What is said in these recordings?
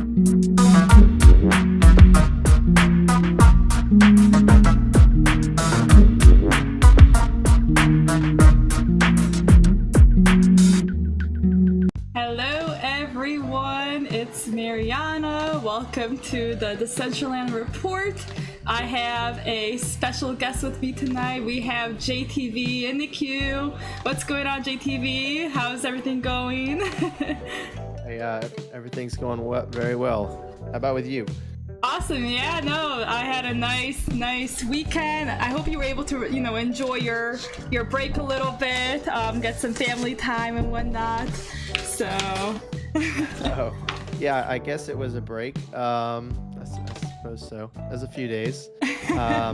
Hello everyone, it's Maryana. Welcome to the Decentraland Report. I have a special guest with me tonight. We have JTV in the queue. What's going on, JTV? How's everything going? Hey, everything's going very well. How about with you? Awesome. Yeah, no, I had a nice weekend. I hope you were able to, enjoy your break a little bit, get some family time and whatnot. So. Oh, yeah, I guess it was a break. I suppose so. It was a few days. I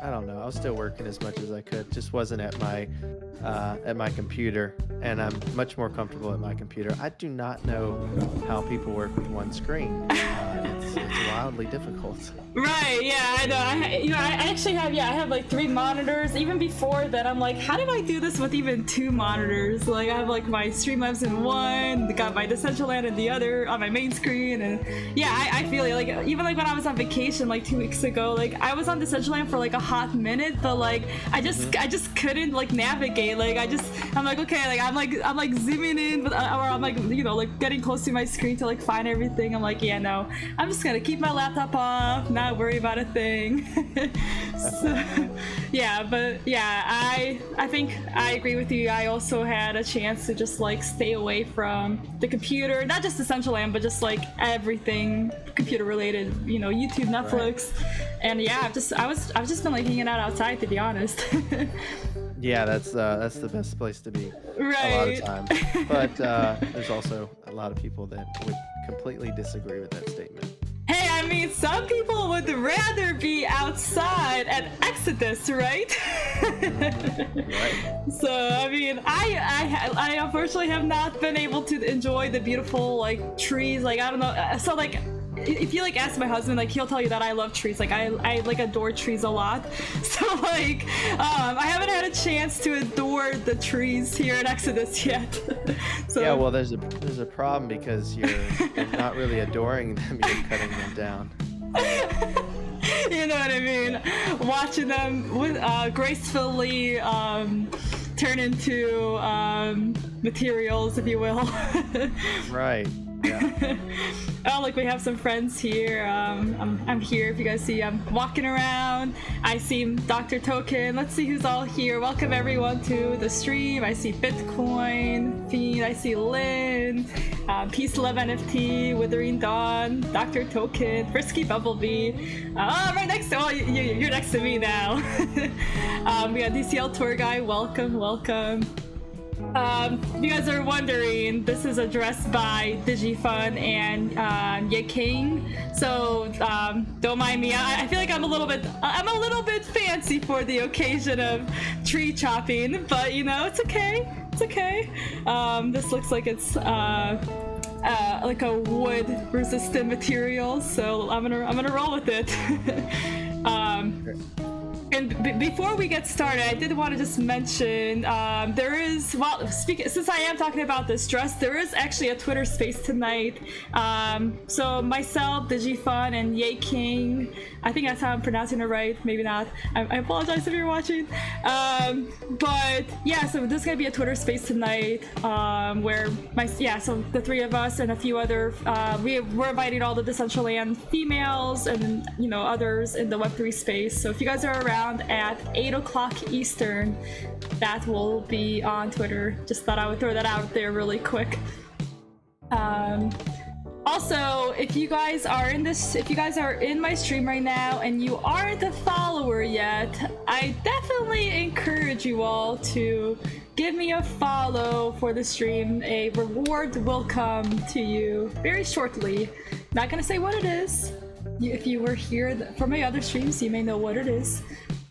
don't know. I was still working as much as I could. Just wasn't at my computer, and I'm much more comfortable at my computer. I do not know how people work with one screen. It's wildly difficult. Right, yeah, I know. I actually have, I have like 3 monitors. Even before that, I'm like, how did I do this with even 2 monitors? Like, I have like my Streamlabs in one, got my Decentraland in the other on my main screen, and yeah, I feel it. Like, even like when I was on vacation like 2 weeks ago, like I was on Decentraland for like a hot minute, but like I just couldn't like navigate. Like I'm like, okay, like I'm like zooming in, but or I'm like, like getting close to my screen to like find everything. I'm like, yeah, no, I'm just gonna keep my laptop off, not worry about a thing. So, yeah, but yeah, I think I agree with you. I also had a chance to just like stay away from the computer, not just Decentraland, but just like everything computer related, YouTube, Netflix, right. And yeah, I've just been like hanging out outside, to be honest. Yeah, that's the best place to be. Right. A lot of times, but there's also a lot of people that would completely disagree with that statement. Hey, I mean, some people would rather be outside at Exodus, right? Right. So, I mean, I unfortunately have not been able to enjoy the beautiful, like, trees. Like, I don't know. So, like, if you, like, ask my husband, like, he'll tell you that I love trees. Like, I like, adore trees a lot. So, like, I haven't had a chance to adore the trees here at Exodus yet. So, yeah, well, there's a problem because you're not really adoring them, you're cutting them down. You know what I mean? Watching them gracefully turn into materials, if you will. Right. Yeah. Oh, look, we have some friends here. I'm here. If you guys see, I'm walking around. I see Dr. Token. Let's see who's all here. Welcome everyone to the stream. I see Bitcoin, Fiend. I see Lynn, Peace Love NFT, Withering Dawn, Dr. Token, Frisky Bumblebee. Right next to, you're next to me now. We got DCL Tour Guy. Welcome. If you guys are wondering, this is addressed by DigiFun and Ye King. So don't mind me. I feel like I'm a little bit fancy for the occasion of tree chopping, but it's okay. It's okay. This looks like it's like a wood resistant material, so I'm gonna roll with it. And before we get started, I did want to just mention there is, since I am talking about this dress, there is actually a Twitter space tonight. So myself, DigiFun, and Ye King, I think that's how I'm pronouncing it right, maybe not. I apologize if you're watching. But yeah, so there's gonna be a Twitter space tonight where so the 3 of us and a few other, we're inviting all the Decentraland females and others in the Web3 space. So if you guys are around at 8 o'clock Eastern, that will be on Twitter. Just thought I would throw that out there really quick. Also, if you guys are in my stream right now and you aren't a follower yet, I definitely encourage you all to give me a follow for the stream. A reward will come to you very shortly. Not gonna say what it is. If you were here for my other streams, you may know what it is.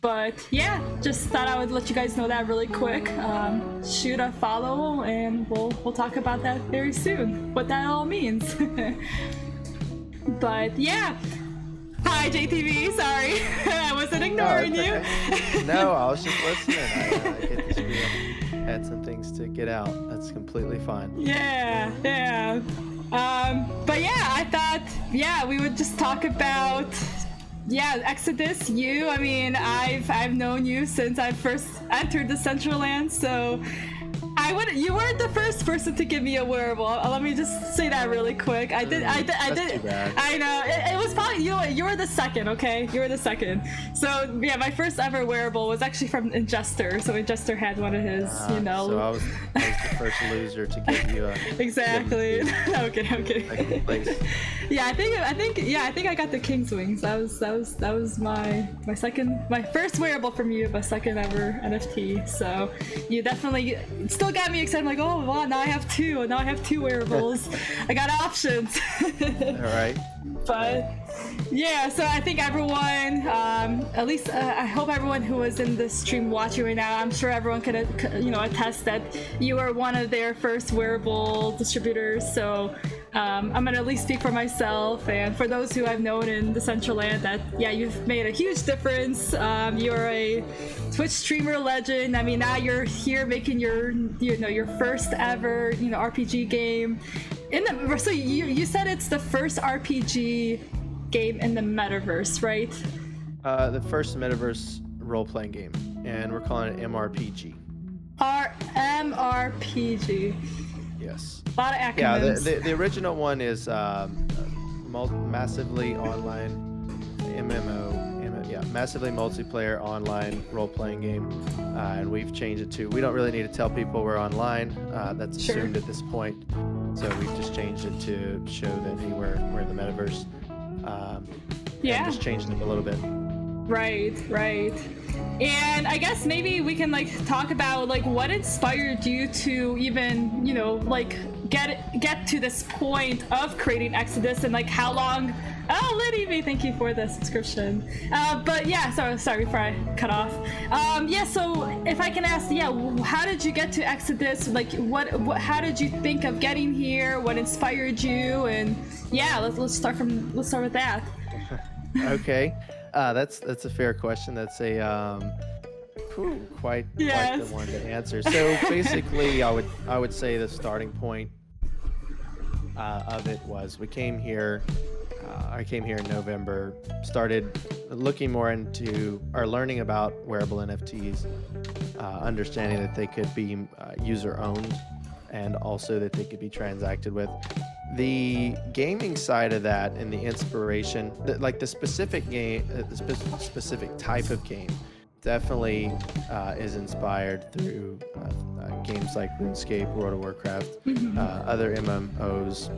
But yeah, just thought I would let you guys know that really quick. Shoot a follow and we'll talk about that very soon, what that all means. But yeah, hi JTV, sorry. I wasn't ignoring you. No, I was just listening. I get this video. Had some things to get out. That's completely fine. Yeah. But yeah, I thought yeah, we would just talk about, yeah, Exodus. I mean, I've known you since I first entered Decentraland, so you weren't the first person to give me a wearable. Let me just say that really quick. I did. Too bad. I know. It was probably, you know what, you were the second, okay? You were the second. So yeah, my first ever wearable was actually from Ingester. So Ingester had one of his, you know. So I was the first loser to give you a exactly. Okay. second place. Yeah, I think I got the King's Wings. That was my first wearable from you, my second ever NFT. So you definitely still got me excited. I'm like, oh wow, now I have two. Now I have two wearables. I got options. All right. But yeah, so I think everyone, at least I hope everyone who was in the stream watching right now, I'm sure everyone could attest that you were one of their first wearable distributors. So I'm gonna at least speak for myself and for those who I've known in Decentraland that yeah, you've made a huge difference. You're a Twitch streamer legend. I mean, now you're here making your first ever RPG game. So you said it's the first RPG game in the metaverse, right? The first metaverse role-playing game, and we're calling it MRPG. MRPG. Yes. A lot of acronyms. Yeah, the original one is massively online massively multiplayer online role-playing game, and we've changed it to. We don't really need to tell people we're online. That's assumed at this point. So we've just changed it to show that hey, we're in the metaverse. And just changed it a little bit. Right. And I guess maybe we can talk about what inspired you to even get to this point of creating Exodus and how long. Oh, Liddy, thank you for the subscription. But yeah, sorry before I cut off. So if I can ask, how did you get to Exodus? How did you think of getting here? What inspired you? And yeah, let's start with that. Okay, that's a fair question. That's a quite the one to answer. So basically, I would say the starting point of it was we came here. I came here in November, started looking more into or learning about wearable NFTs, understanding that they could be user-owned and also that they could be transacted with. The gaming side of that and the inspiration, the specific game, the specific type of game, definitely is inspired through games like RuneScape, World of Warcraft, other MMOs.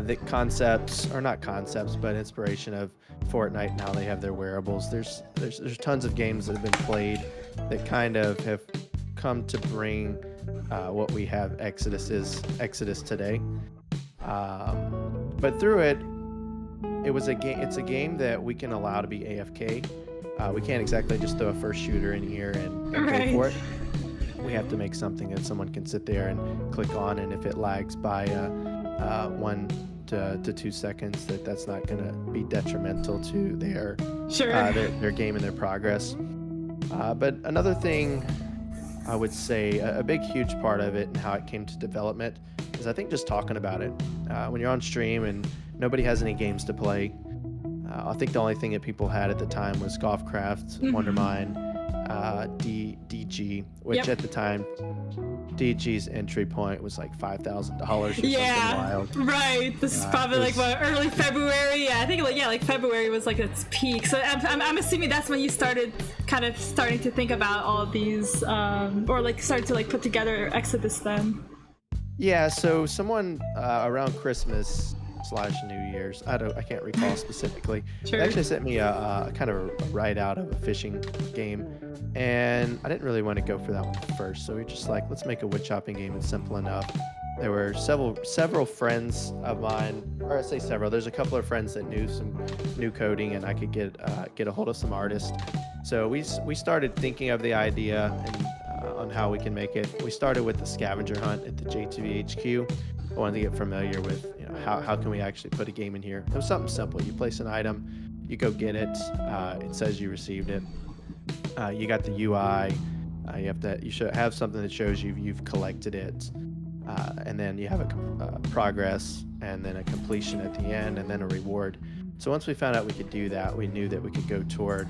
The concepts, or not concepts, but inspiration of Fortnite. Now they have their wearables. There's tons of games that have been played that kind of have come to bring what we have Exodus today. But through it, it's a game that we can allow to be AFK. We can't exactly just throw a first shooter in here and go for it. We have to make something that someone can sit there and click on, and if it lags by 1 to 2 seconds, that's not going to be detrimental to their game and their progress. But another thing I would say, a big huge part of it and how it came to development is I think just talking about it. When you're on stream and nobody has any games to play, I think the only thing that people had at the time was Golfcraft, Wondermine, DG, which at the time DG's entry point was like $5,000 or something wild. Right. This is probably early February. Yeah, I think February was its peak. So I'm assuming that's when you started starting to think about all of these, or started to put together Exodus then. Yeah. So someone around Christmas / New Year's, I can't recall specifically. They actually sent me a kind of a write out of a fishing game, and I didn't really want to go for that one first, so we just let's make a wood chopping game. It's simple enough. There were several friends of mine, or I say several, there's a couple of friends that knew some new coding, and I could get a hold of some artists. So we started thinking of the idea and on how we can make it. We started with the scavenger hunt at the JTV HQ. I wanted to get familiar with how can we actually put a game in here. It was something simple. You place an item, you go get it, it says you received it, you got the UI, you should have something that shows you've collected it, and then you have a progress, and then a completion at the end, and then a reward. So once we found out we could do that, we knew that we could go toward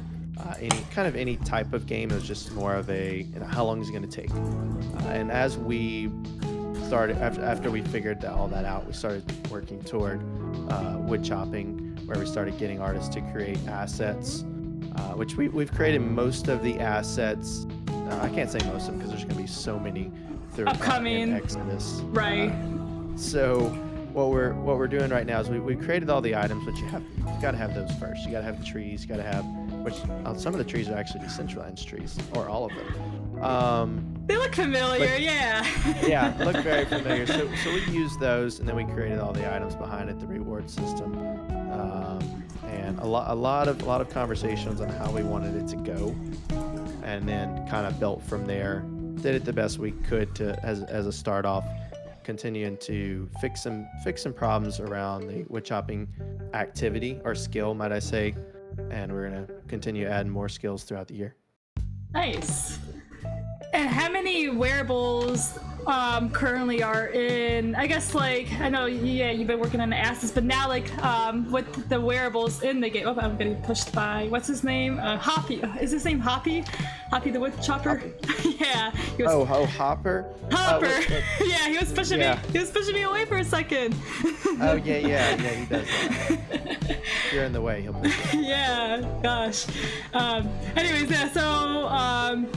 any type of game. It was just more of a, how long is it going to take? And as we started, after we figured all that out, we started working toward wood chopping, where we started getting artists to create assets, which we've created most of the assets. I can't say most of them because there's going to be so many through upcoming Exodus. Right. So what we're doing right now is we created all the items, but you've got to have those first. You got to have the trees. You got to have, which some of the trees are actually Decentraland trees, or all of them. They look familiar, yeah. Yeah, look very familiar. So we used those, and then we created all the items behind it, the reward system, and a lot of conversations on how we wanted it to go, and then kind of built from there. Did it the best we could as a start off, continuing to fix some problems around the wood chopping activity, or skill, might I say, and we're gonna continue adding more skills throughout the year. Nice. And how many wearables currently are in, I guess, like, I know, yeah, you've been working on the assets, but now, like, with the wearables in the game, oh, I'm getting pushed by, what's his name? Hoppy. Is his name Hoppy? Hoppy the wood chopper? Yeah. He was, Hopper? Hopper. Yeah, he was pushing me. He was pushing me away for a second. Oh, yeah, he does that. You're in the way, he'll push you. Yeah, gosh. Anyways,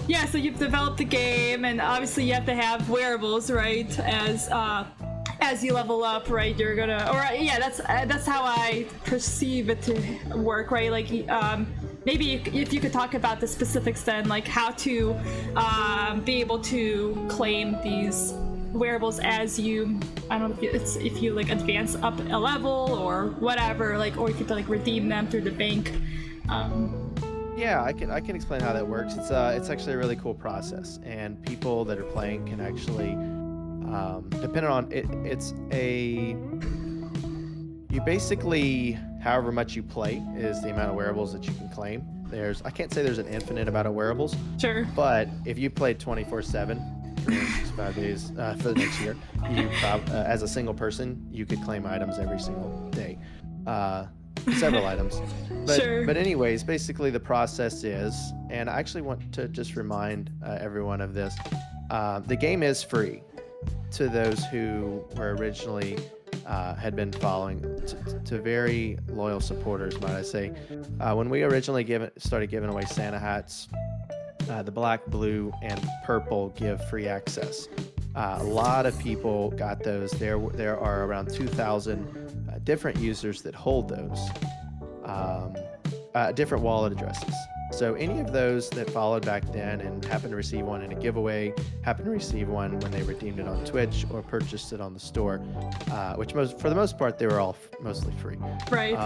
yeah, so you've developed the game, and obviously you have to have wearables, right? As you level up, right? You're gonna, or yeah, that's how I perceive it to work, right? Like, maybe if you could talk about the specifics, then, like how to be able to claim these wearables as you, I don't know if you like advance up a level or whatever, like, or if you have to like redeem them through the bank. Yeah, I can explain how that works. It's actually a really cool process, and people that are playing can actually, depending on it, you basically, however much you play is the amount of wearables that you can claim. I can't say there's an infinite amount of wearables. Sure. But if you played 24/7, 365 days for the next year, you as a single person, you could claim items every single day. Several items. But anyways, basically the process is, and I actually want to just remind everyone of this, the game is free to those who were originally had been following, to very loyal supporters, might I say. When we originally started giving away Santa hats, the black, blue, and purple give free access. A lot of people got those. There are around 2,000 different users that hold those, different wallet addresses. So any of those that followed back then and happened to receive one in a giveaway, happened to receive one when they redeemed it on Twitch or purchased it on the store, which for the most part, they were all mostly free. Right.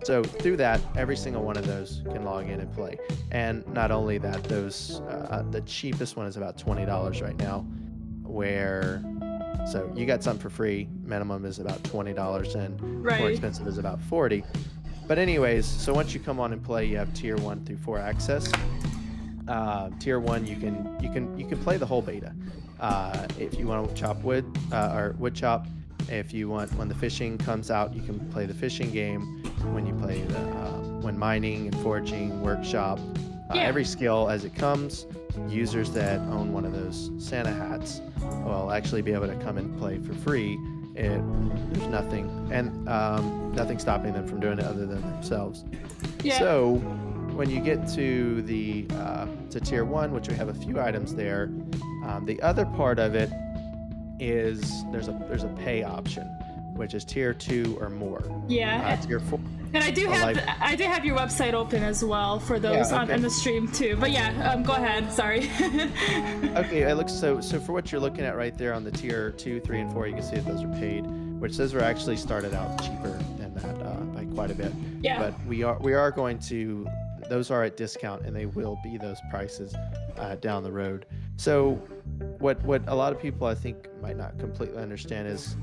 So through that, every single one of those can log in and play. And not only that, those the cheapest one is about $20 right now, so you got something for free. Minimum is about $20, and more expensive is about $40. But anyways, so once you come on and play, you have tier 1 through 4 access. Tier 1, you can play the whole beta. If you want to chop wood, or wood chop. If you want, when the fishing comes out, you can play the fishing game. When you play when mining and foraging, workshop, every skill as it comes. Users that own one of those Santa hats will actually be able to come and play for free. There's nothing, and nothing stopping them from doing it other than themselves. Yeah. So when you get to to tier 1, which we have a few items there, the other part of it is there's a pay option, which is tier 2 or more. Yeah. Tier 4. And I do have your website open as well for those on the stream too. But yeah, go ahead. Sorry. Okay, it looks so for what you're looking at right there on the tier 2, 3, and 4, you can see that those are paid, which says we're actually started out cheaper than that by quite a bit. Yeah. But we are going to, those are at discount, and they will be those prices down the road. So what a lot of people I think might not completely understand is,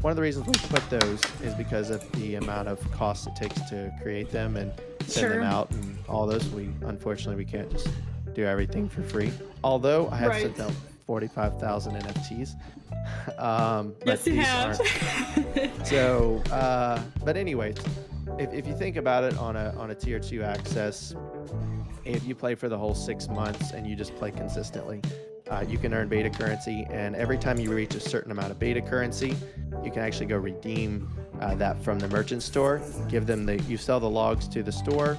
one of the reasons we put those is because of the amount of cost it takes to create them and send them out and all those. Unfortunately we can't just do everything for free. Although I have sent out 45,000 NFTs. But Yes, you these have. aren't. So, but anyways, if you think about it on a tier 2 access, if you play for the whole 6 months and you just play consistently, you can earn beta currency, and every time you reach a certain amount of beta currency, you can actually go redeem that from the merchant store. Give them you sell the logs to the store,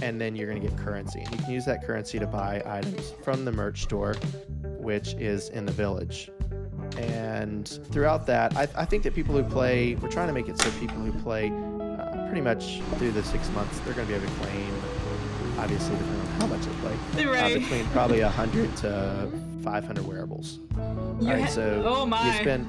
and then you're going to get currency, and you can use that currency to buy items from the merch store, which is in the village. And throughout that, I think that people who play, we're trying to make it so people who play pretty much through the 6 months, they're going to be able to claim, obviously depending on how much they play, Right. between probably 100 to 500 wearables. So oh my. you spend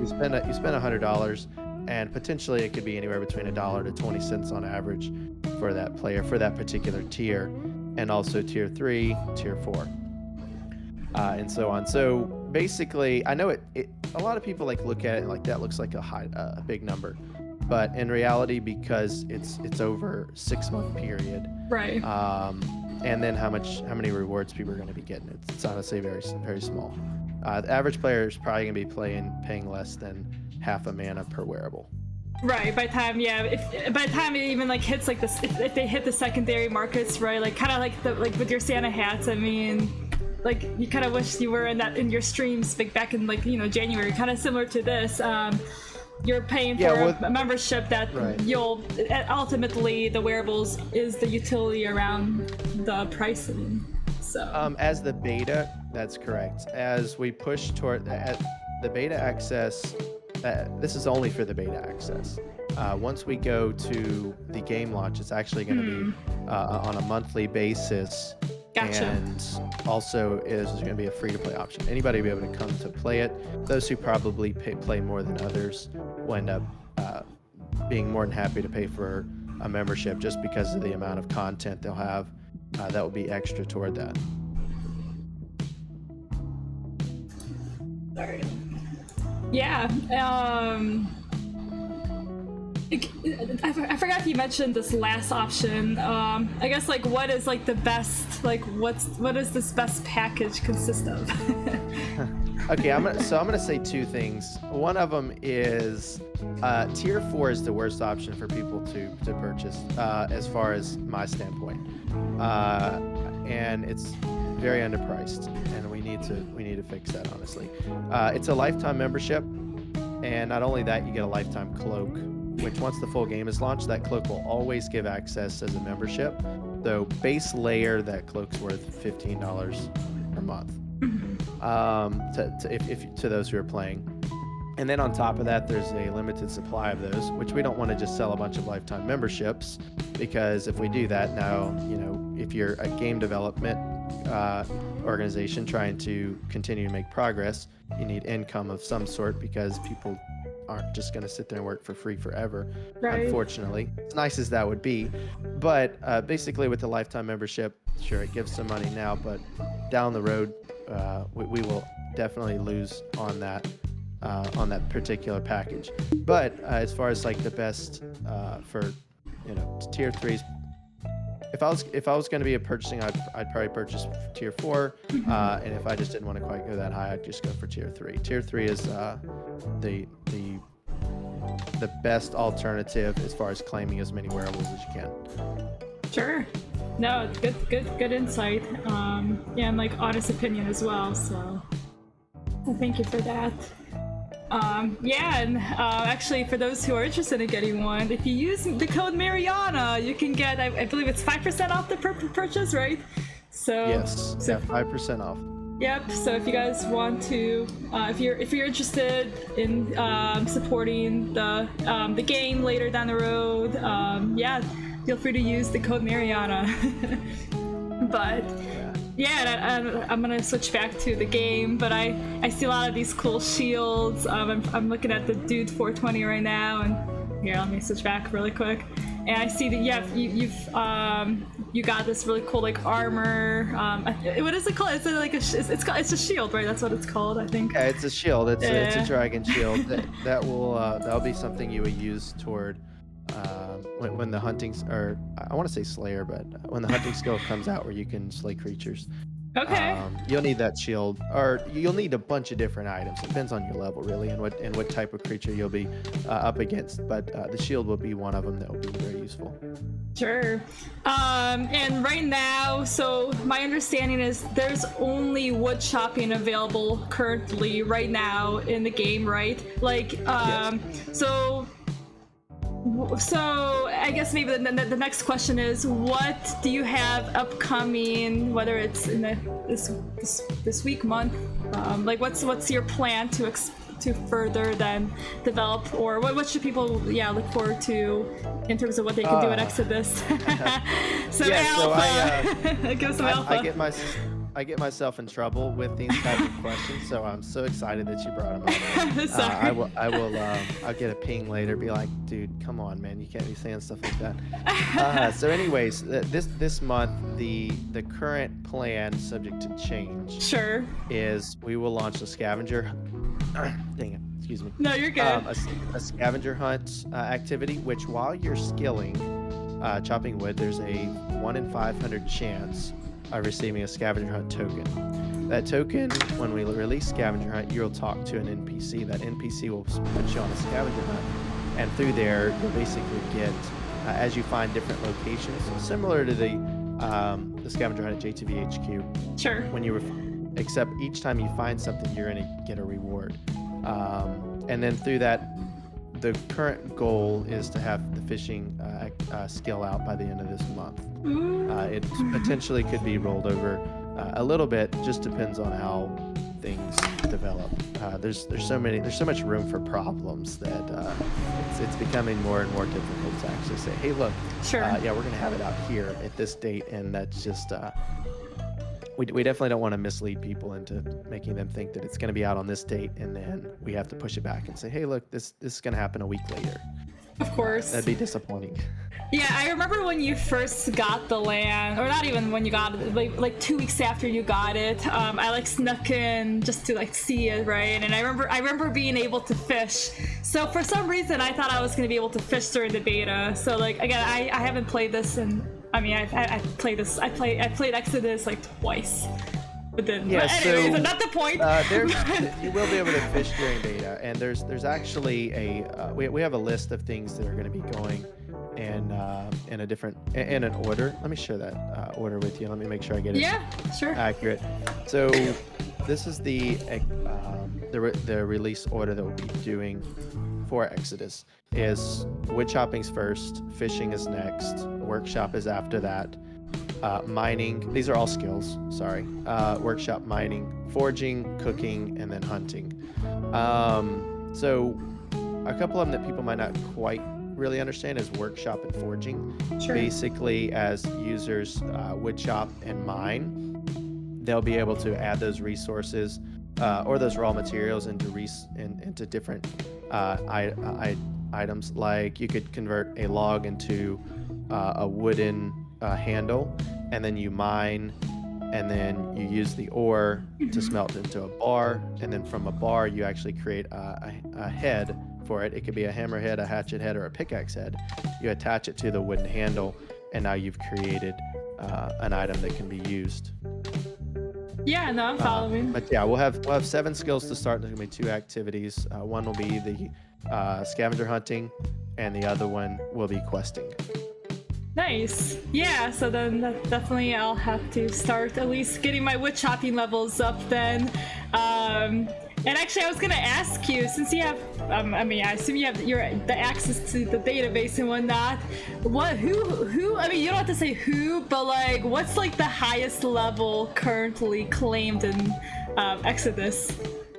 $100, and potentially it could be anywhere between $1 to 20 cents on average for that player for that particular tier, and also tier 3, tier 4, and so on. So basically, I know it a lot of people look at it like that looks like a big number, but in reality, because it's over 6 month period, Right. and then how many rewards people are going to be getting, it's honestly very, very small. The average player is probably going to be paying less than half a mana per wearable. Right. By the time, by the time it even hits this, if they hit the secondary markets, right? Kind of like with your Santa hats. I mean, you kind of wish you were in your streams back in January, kind of similar to this. You're paying for a membership that you'll ultimately, the wearables is the utility around the pricing. So as the beta, that's correct. As we push toward the beta access, this is only for the beta access. Once we go to the game launch, it's actually going to be on a monthly basis. Gotcha. And also is going to be a free-to-play option. Anybody will be able to come to play it. Those who probably play more than others will end up being more than happy to pay for a membership, just because of the amount of content they'll have that will be extra toward that. Sorry. Yeah. I forgot if you mentioned this last option. I guess what is the best, what does this best package consist of? Okay, I'm gonna say two things. One of them is tier 4 is the worst option for people to purchase, as far as my standpoint, and it's very underpriced, and we need to fix that, honestly. It's a lifetime membership, and not only that, you get a lifetime cloak, which once the full game is launched, that cloak will always give access as a membership. So base layer, that cloak's worth $15 per month to those who are playing. And then on top of that, there's a limited supply of those, which we don't want to just sell a bunch of lifetime memberships, because if we do that now, if you're a game development organization trying to continue to make progress, you need income of some sort, because people aren't just going to sit there and work for free forever, unfortunately. As nice as that would be. But basically with the lifetime membership, sure, it gives some money now, but down the road, we will definitely lose on that particular package. But as far as the best for tier 3s, if I was going to be purchasing, I'd probably purchase tier 4, and if I just didn't want to quite go that high, I'd just go for tier 3. Tier 3 is the best alternative as far as claiming as many wearables as you can. Sure. No, good insight. Yeah, and honest opinion as well. So thank you for that. Yeah, and actually, for those who are interested in getting one, if you use the code Maryana, you can get, I believe it's 5% off the purchase, right? So yes, yeah, 5% off. Yep. So if you guys want to, if you're interested in supporting the game later down the road, yeah, feel free to use the code Maryana. But. Yeah, and I'm gonna switch back to the game, but I see a lot of these cool shields. I'm looking at the Dude 420 right now, and here, let me switch back really quick. And I see that you got this really cool armor. What is it called? Is it it's a shield, right? That's what it's called, I think. Yeah, it's a shield. It's a dragon shield. That'll be something you would use toward when the hunting, or I want to say Slayer, but when the hunting skill comes out where you can slay creatures. Okay. You'll need that shield, or you'll need a bunch of different items. It depends on your level, really, and what type of creature you'll be up against. But the shield will be one of them that will be very useful. Sure. And right now, so my understanding is there's only wood chopping available currently right now in the game, right? Like, Yes. so I guess maybe the next question is, what do you have upcoming? Whether it's in this week, month, like what's your plan to further then develop, or what should people look forward to in terms of what they can do at Exodus? Some alpha. Give us some alpha. I get myself in trouble with these type of questions, so I'm so excited that you brought them up. I'll get a ping later, be like, dude, come on, man, you can't be saying stuff like that. So anyways, this month, the current plan, subject to change, Sure. is we will launch a scavenger. Dang it, excuse me. No, you're good. A scavenger hunt activity, which while you're skilling chopping wood, there's a 1 in 500 chance of receiving a scavenger hunt token. That token, when we release scavenger hunt, you'll talk to an NPC. That NPC will put you on a scavenger hunt, and through there you'll basically get, as you find different locations, similar to the scavenger hunt at JTV HQ. Sure. Except each time you find something, you're gonna get a reward. And then through that, the current goal is to have the fishing skill out by the end of this month. It potentially could be rolled over a little bit, just depends on how things develop. There's so much room for problems that it's becoming more and more difficult to actually say, hey, look, Sure. yeah, we're gonna have it out here at this date, and that's just we definitely don't want to mislead people into making them think that it's going to be out on this date, and then we have to push it back and say, hey, look, this is going to happen a week later. Of course. That'd be disappointing. Yeah, I remember when you first got the land, or not even when you got it, like 2 weeks after you got it. I like snuck in just to like see it, right? And I remember being able to fish. So for some reason, I thought I was gonna be able to fish during the beta. So like again, I haven't played this, and I mean I played this. I played Exodus like twice. But then, Yeah, anyways, so, not the point. You will be able to fish during beta, and there's actually we have a list of things that are going to be going in an order. Let me share that order with you. Let me make sure I get it Sure. accurate. So this is the release order that we'll be doing for Exodus. Is wood chopping's first, fishing is next, workshop is after that. Mining, these are all skills, sorry. Workshop, mining, forging, cooking, and then hunting. So a couple of them that people might not quite really understand is workshop and forging. Sure. Basically, as users wood chop and mine, they'll be able to add those resources or those raw materials into different items. Like you could convert a log into a wooden handle, and then you mine, and then you use the ore to smelt into a bar, and then from a bar you actually create a head for it. It could be a hammer head, a hatchet head, or a pickaxe head. You attach it to the wooden handle, and now you've created an item that can be used. Yeah, no, I'm following. But yeah, we'll have 7 skills to start. There's gonna be 2 activities. One will be the scavenger hunting, and the other one will be questing. Nice. Yeah, so then definitely I'll have to start at least getting my wood chopping levels up then. And actually I was gonna ask you, since you have, I assume you have the access to the database and whatnot, who, I mean, you don't have to say who, but like, what's like the highest level currently claimed in Exodus?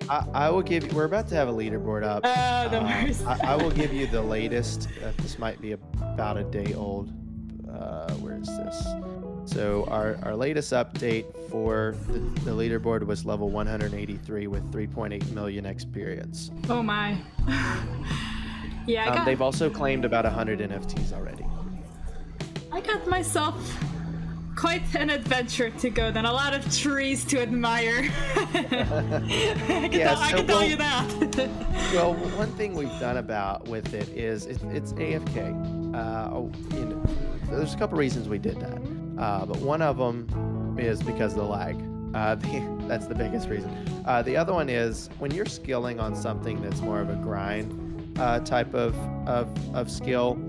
I will give you, we're about to have a leaderboard up. No worries. I will give you the latest. This might be about a day old. Where is this? So our latest update for the leaderboard was level 183 with 3.8 million experience. Oh my. Yeah, they've also claimed about 100 NFTs already. I got myself quite an adventure to go then. A lot of trees to admire. I can tell you that. Well, one thing we've done with it is it's AFK. There's a couple reasons we did that, but one of them is because of the lag. That's the biggest reason. The other one is when you're skilling on something that's more of a grind type of skill,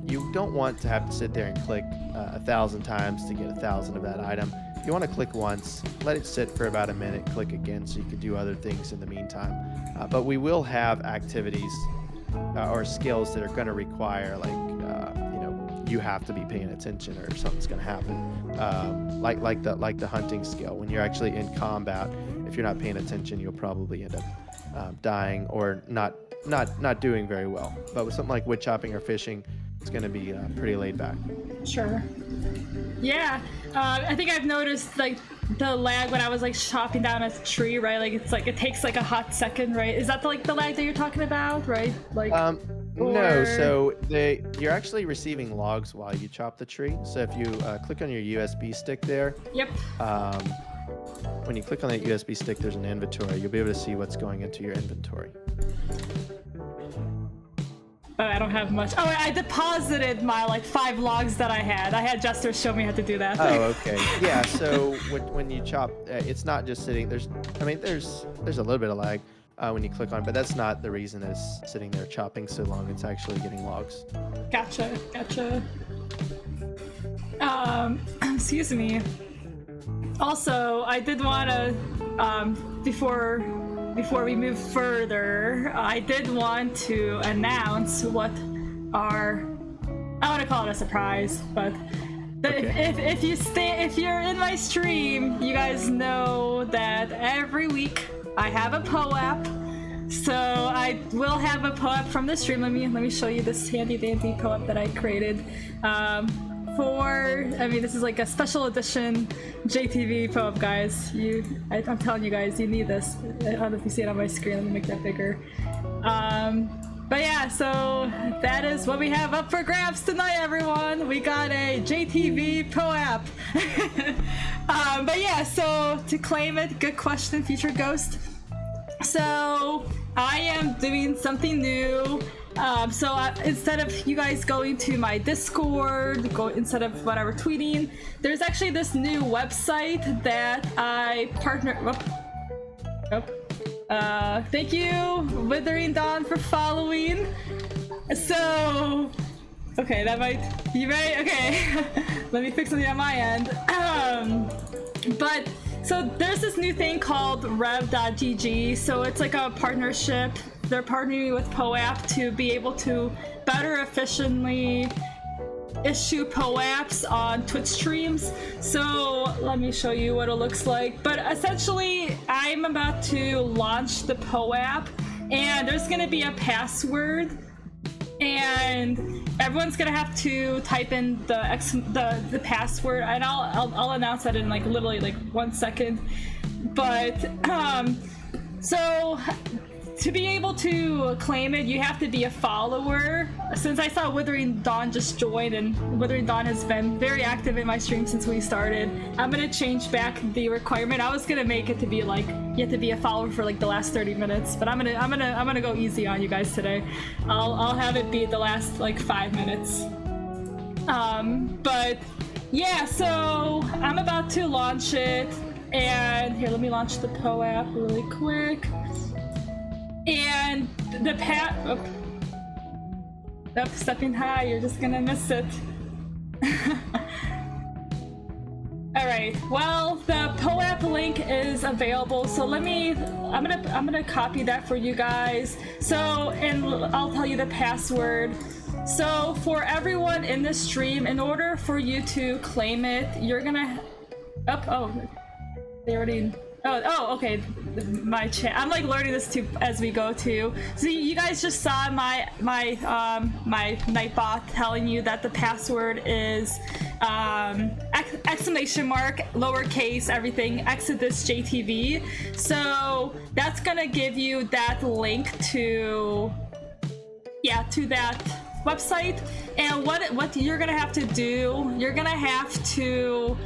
you don't want to have to sit there and click 1,000 times to get 1,000 of that item. You want to click once, let it sit for about a minute, click again so you can do other things in the meantime. But we will have activities or skills that are going to require you have to be paying attention or something's going to happen. Like the hunting skill. When you're actually in combat, if you're not paying attention, you'll probably end up dying or not doing very well. But with something like wood chopping or fishing, it's going to be pretty laid back. Sure. Yeah. I think I've noticed like the lag when I was like chopping down a tree, right? Like it takes like a hot second, right? Is that the lag that you're talking about, right? Like. No, so you're actually receiving logs while you chop the tree. So if you click on your USB stick there, yep. When you click on that USB stick, there's an inventory. You'll be able to see what's going into your inventory. I don't have much. Oh, I deposited my 5 logs that I had. I had Jester show me how to do that. Oh, okay. Yeah. So when you chop, it's not just sitting. There's a little bit of lag. When you click on, but that's not the reason it's sitting there chopping so long. It's actually getting logs. Gotcha. Excuse me. Also, I did want to, before we move further, I did want to announce what I want to call it a surprise, but okay. if you're in my stream, you guys know that every week I have a POAP, so I will have a POAP from the stream. Let me show you this handy dandy POAP that I created. This is like a special edition JTV POAP, guys. I'm telling you guys, you need this. I don't know if you see it on my screen. Let me make that bigger. But yeah, so that is what we have up for grabs tonight, everyone. We got a JTV POAP. But yeah, so to claim it, good question, Future Ghost. So I am doing something new. Instead of you guys going to my Discord, instead of whatever tweeting, there's actually this new website that I partner. Thank you, Withering Dawn, for following. So, okay, that might be right. Okay, let me fix something on my end. So there's this new thing called rev.gg. So it's like a partnership. They're partnering with POAP to be able to better efficiently issue POAPs on Twitch streams. So let me show you what it looks like. But essentially, I'm about to launch the POAP, and there's going to be a password, and everyone's gonna have to type in the password, and I'll announce that in literally 1 second. But so to be able to claim it, you have to be a follower. Since I saw Withering Dawn just join, and Withering Dawn has been very active in my stream since we started, I'm gonna change back the requirement. I was gonna make it to be you have to be a follower for the last 30 minutes, but I'm gonna go easy on you guys today. I'll have it be the last 5 minutes. But yeah, so I'm about to launch it, and here, let me launch the POAP really quick. And the stepping high, you're just gonna miss it. Alright, well, the POAP link is available, so I'm gonna copy that for you guys. So, and I'll tell you the password. So for everyone in the stream, in order for you to claim it, you're gonna okay. My chat. I'm learning this too as we go too. So you guys just saw my Nightbot telling you that the password is exclamation mark, lowercase, everything, Exodus JTV. So that's gonna give you that link to that website. And what you're gonna have to do, you're gonna have to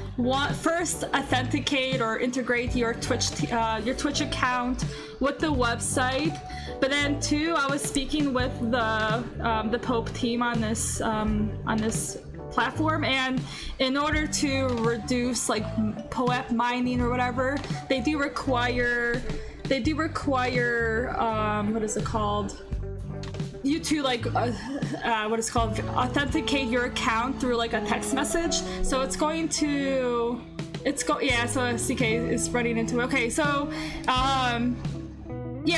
first authenticate or integrate your Twitch account with the website. But then two, I was speaking with the Pope team on this platform, and in order to reduce like POAP mining or whatever, they do require what is it called? You to like what is called authenticate your account through like a text message. So it's going to so CK is running into it. Okay, so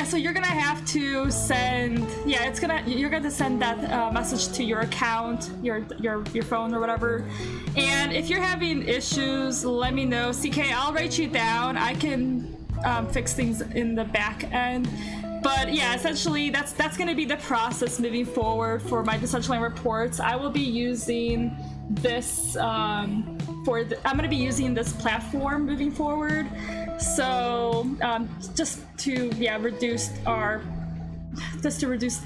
so you're gonna have to send you're gonna send that message to your account, your phone or whatever. And if you're having issues, let me know. CK, I'll write you down. I can fix things in the back end. But yeah, essentially that's going to be the process moving forward for my Decentraland reports. I will be using this I'm going to be using this platform moving forward. So just to reduce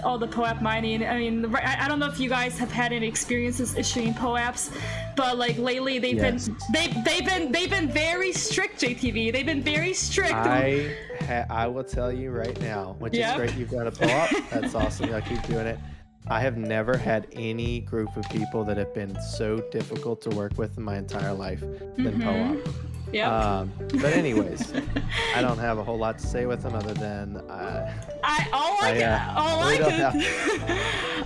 all the POAP mining. I mean, I don't know if you guys have had any experiences issuing POAPs, but like lately they've been very strict. JTV, they've been very strict. I will tell you right now, which is great. You've got a POAP. That's awesome. Y'all keep doing it. I have never had any group of people that have been so difficult to work with in my entire life than POAP. Yeah. But anyways, I don't have a whole lot to say with them other than all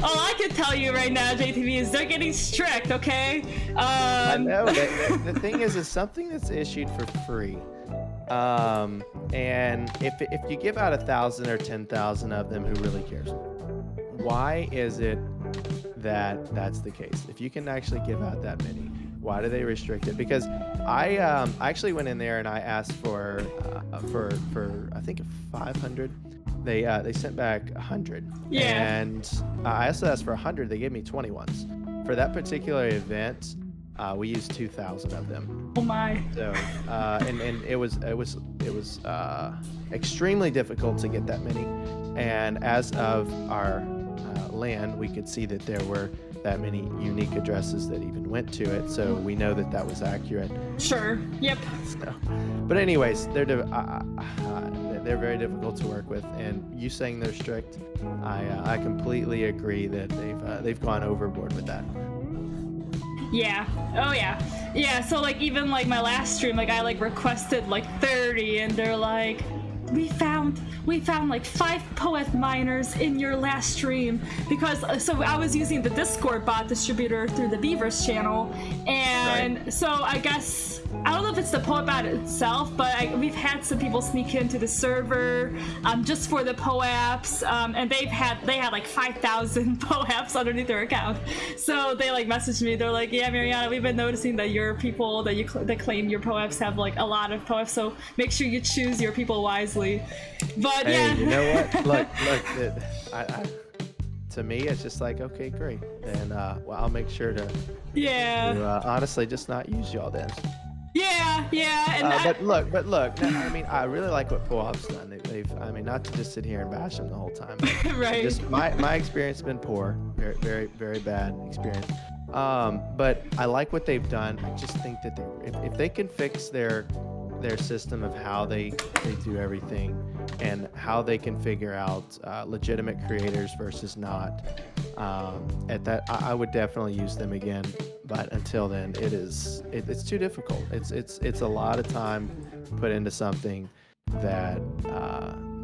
I could tell you right now, JTV, is they're getting strict. Okay. I know. The thing is something that's issued for free. And if you give out 1,000 or 10,000 of them, who really cares? Why is it that that's the case? If you can actually give out that many, why do they restrict it? Because I actually went in there and I asked for I think 500. They sent back 100. Yeah. And I also asked for 100. They gave me 20 ones. For that particular event, we used 2,000 of them. Oh my! So and it was extremely difficult to get that many. And as of our land, we could see that there were that many unique addresses that even went to it. So we know that that was accurate. Sure. Yep. So, but anyways, they're very difficult to work with. And you saying they're strict, I completely agree that they've gone overboard with that. Yeah. Oh yeah. Yeah. So like even like my last stream, like I like requested like 30, and they're like, we found like 5 POAP miners in your last stream, because so I was using the Discord bot distributor through the Beavers channel, and so I guess I don't know if it's the POAP bot itself, but we've had some people sneak into the server just for the POAPs, and they had like 5,000 POAPs underneath their account. So they like messaged me. They're like, yeah, Maryana, we've been noticing that your people that claim your POAPs have like a lot of POAPs, so make sure you choose your people wisely. But hey, you know what? Look. To me, it's just like, okay, great, and I'll make sure to honestly just not use y'all then. Yeah. And but look. I mean, I really like what POAP's done. I mean, not to just sit here and bash them the whole time. Right. Just my experience has been poor, very, very, very bad experience. But I like what they've done. I just think that if they can fix their system of how they do everything and how they can figure out legitimate creators versus not, I would definitely use them again. But until then, it's too difficult. It's a lot of time put into something that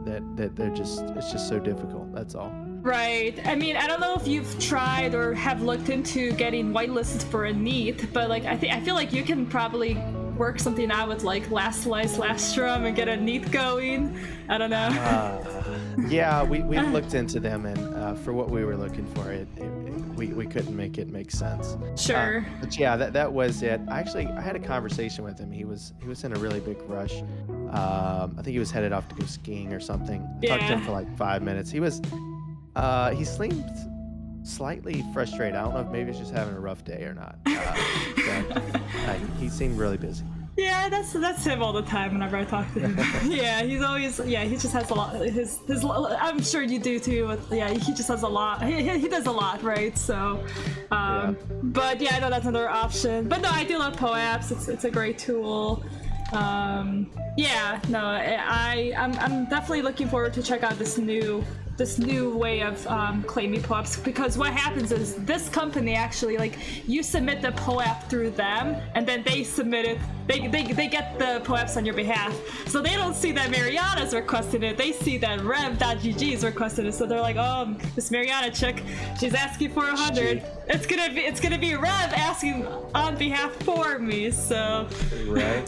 it's just so difficult. That's all. Right. I mean, I don't know if you've tried or have looked into getting whitelisted for a NEET, but like I feel like you can probably work something out with like last slice, last strum and get a NEET going. I don't know. Yeah, we looked into them, and for what we were looking for, we couldn't make it make sense. Sure. But yeah, that was it. I had a conversation with him. He was in a really big rush. I think he was headed off to go skiing or something. I talked to him for like 5 minutes. He seemed slightly frustrated. I don't know if maybe he's just having a rough day or not. But he seemed really busy. Yeah, that's him all the time whenever I talk to him. Yeah, he's always, he just has a lot. His I'm sure you do too. He just has a lot. He does a lot, right? So, but yeah, I know that's another option. But no, I do love POAPs. It's a great tool. I'm definitely looking forward to check out this new this new way of claiming POAPs, because what happens is this company actually, like, you submit the POAP through them, and then they submit it. They get the POAPs on your behalf, so they don't see that Maryana's requested it. They see that Rev.gg is requested it, so they're like, oh, this Maryana chick, she's asking for 100. It's gonna be Rev asking on behalf for me. So right.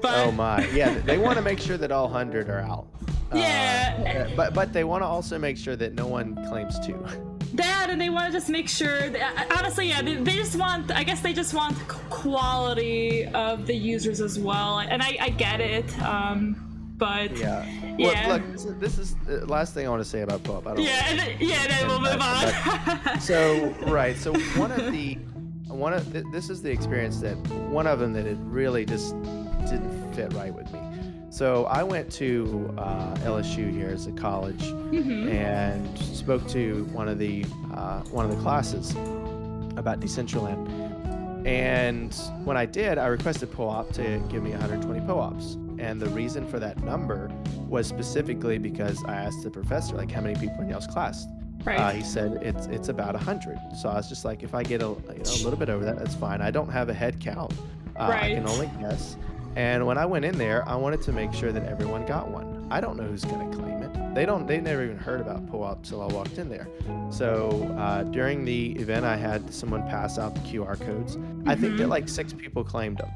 But, oh my, yeah, they want to make sure that all 100 are out. Yeah. But they want to also make sure that no one claims 2. That, and they want to just make sure that, honestly, yeah, they just want, I guess they just want quality of the users as well, and I get it, but yeah. Look, this is the last thing I want to say about POAP. Then we'll move on. So this is the experience that one of them that it really just didn't fit right with me. So I went to LSU here as a college, and spoke to one of the classes about Decentraland. And when I did, I requested POAP to give me 120 POAPs. And the reason for that number was specifically because I asked the professor, like, how many people in y'all's class? Right. He said it's about 100. So I was just like, if I get a little bit over that, that's fine. I don't have a head count. I can only guess. And when I went in there, I wanted to make sure that everyone got one. I don't know who's going to claim it. They never even heard about POAP till I walked in there. So during the event, I had someone pass out the QR codes. I think that like 6 people claimed them.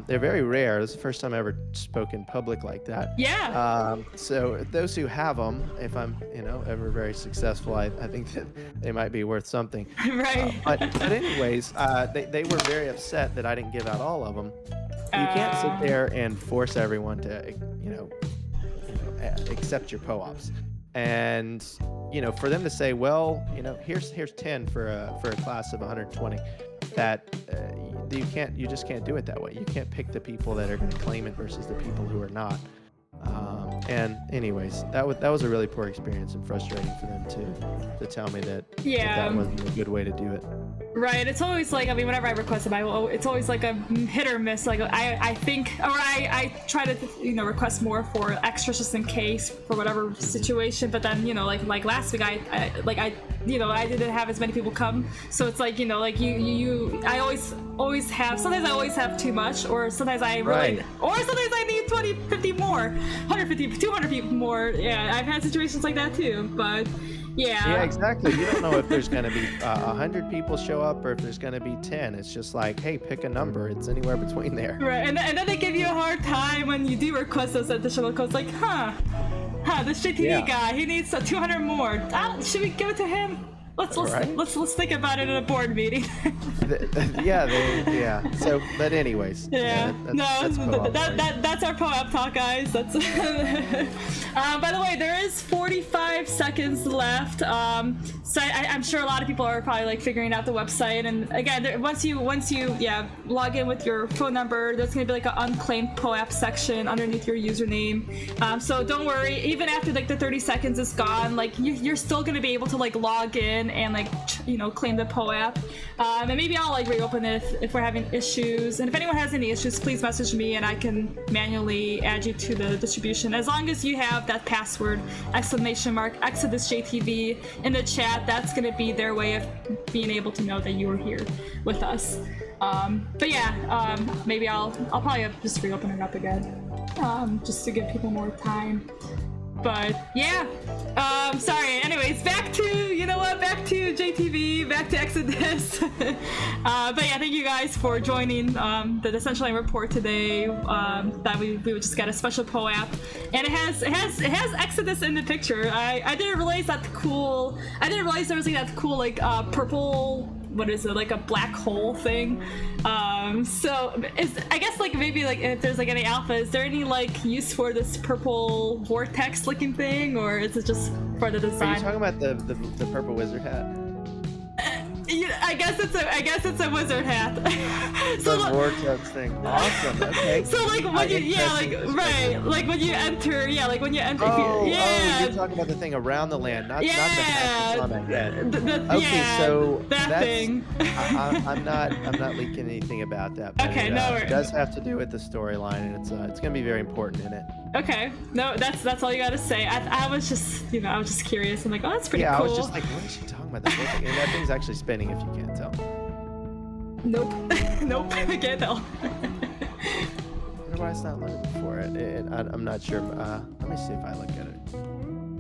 They're very rare. It's the first time I ever spoke in public like that. Yeah. So those who have them, if I'm ever very successful, I think that they might be worth something. Right. But anyways, they were very upset that I didn't give out all of them. You can't sit there and force everyone to accept your POAPs, and for them to say, well, here's 10 for a class of 120, that you just can't do it that way. You can't pick the people that are going to claim it versus the people who are not. And anyways, that was a really poor experience and frustrating for them to tell me that that wasn't a good way to do it. Right, it's always like, I mean, whenever I request a Bible, it's always like a hit or miss. Like I think, or I try to request more for extras just in case for whatever situation. But then like last week I didn't have as many people come, so it's like I always have. Sometimes I always have too much, or sometimes I really, or sometimes I need 20, 50 more, 150, 200 people more. Yeah, I've had situations like that too, but. Yeah, exactly. You don't know if there's going to be 100 people show up or if there's going to be 10. It's just like, hey, pick a number. It's anywhere between there. Right, and then they give you a hard time when you do request those additional codes. Like, this JTV guy, he needs 200 more. Should we give it to him? Let's think about it in a board meeting. So, but anyways. That's our POAP talk, guys. That's. By the way, there is 45 seconds left. So I'm sure a lot of people are probably like figuring out the website. And again, once you log in with your phone number, there's gonna be like an unclaimed POAP section underneath your username. So don't worry. Even after like the 30 seconds is gone, like you're still gonna be able to like log in and like claim the POAP, and maybe I'll like reopen it if we're having issues. And if anyone has any issues, please message me and I can manually add you to the distribution, as long as you have that password !JTV in the chat. That's gonna be their way of being able to know that you were here with us. But yeah, maybe I'll probably just reopen it up again, just to give people more time. But yeah, sorry. Anyways, back to JTV, back to Exodus. But yeah, thank you guys for joining the Decentraland Report today. That we would just get a special POAP, and it has Exodus in the picture. I didn't realize that cool. I didn't realize there was like that cool like purple. What is it, like a black hole thing? So I guess like maybe like if there's like any alpha, is there any like use for this purple vortex looking thing, or is it just for the design? Are you talking about the purple wizard hat? I guess it's a wizard hat. So the vortex thing. Awesome. Okay. So like when when you enter, Oh, you're talking about the thing around the land, not the hat that's on the head. So that thing. I'm not leaking anything about that. But Okay, no worries. It does have to do with the storyline, and it's gonna be very important in it. Okay. No, that's all you gotta say. I was just, I was just curious. I'm like, oh, that's pretty Yeah, cool. I was just like, what is she talking about? This whole thing? And that thing's actually spinning if you can't tell. Nope. Nope. I can't tell. I wonder why it's not loaded before it. I'm not sure. Let me see if I look at it.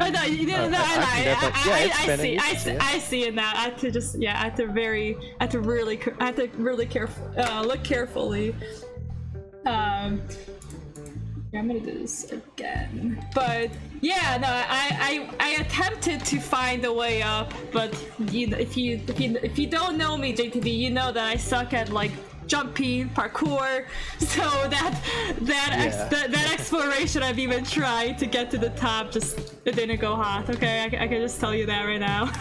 Oh, no, it's spinning. I see it now. I have to just, I have to really look carefully. I'm gonna do this again. But yeah, no, I attempted to find a way up, but if you don't know me, JTV, you know that I suck at like jumping, parkour, so that exploration I've even tried to get to the top, it didn't go hot. Okay, I can just tell you that right now.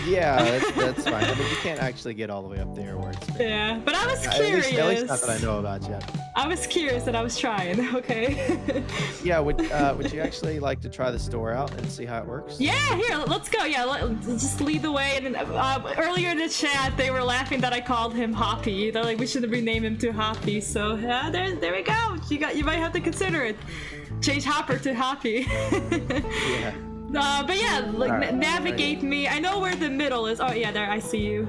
Yeah, that's fine. I mean, you can't actually get all the way up there where it's spinning. Yeah, but I was curious. At least not that I know about yet. I was curious and I was trying. Okay. Yeah, would you actually like to try the store out and see how it works? Yeah, here, let's go. Yeah, just lead the way. And earlier in the chat, they were laughing that I called him Hoppy. They're like, we should rename him to Hoppy. So there we go. You might have to consider it. Change Hopper to Hoppy. Yeah. But yeah, like right, navigate me. I know where the middle is. Oh yeah, there. I see you.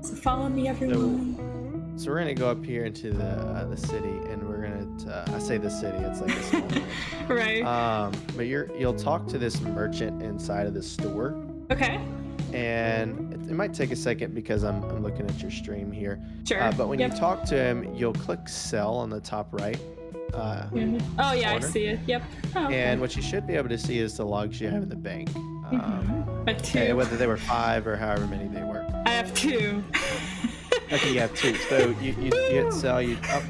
So follow me, everyone. So we're gonna go up here into the city, and we're gonna. I say the city. It's like a small village. Right. But you'll talk to this merchant inside of the store. Okay. And it might take a second because I'm looking at your stream here. Sure. But when you talk to him, you'll click sell on the top right. Oh yeah, corner. I see it. Yep. Oh, okay. And what you should be able to see is the logs you have in the bank. But two. Whether they were 5 or however many they were. I have 2. Okay, you have 2. So you hit sell. You click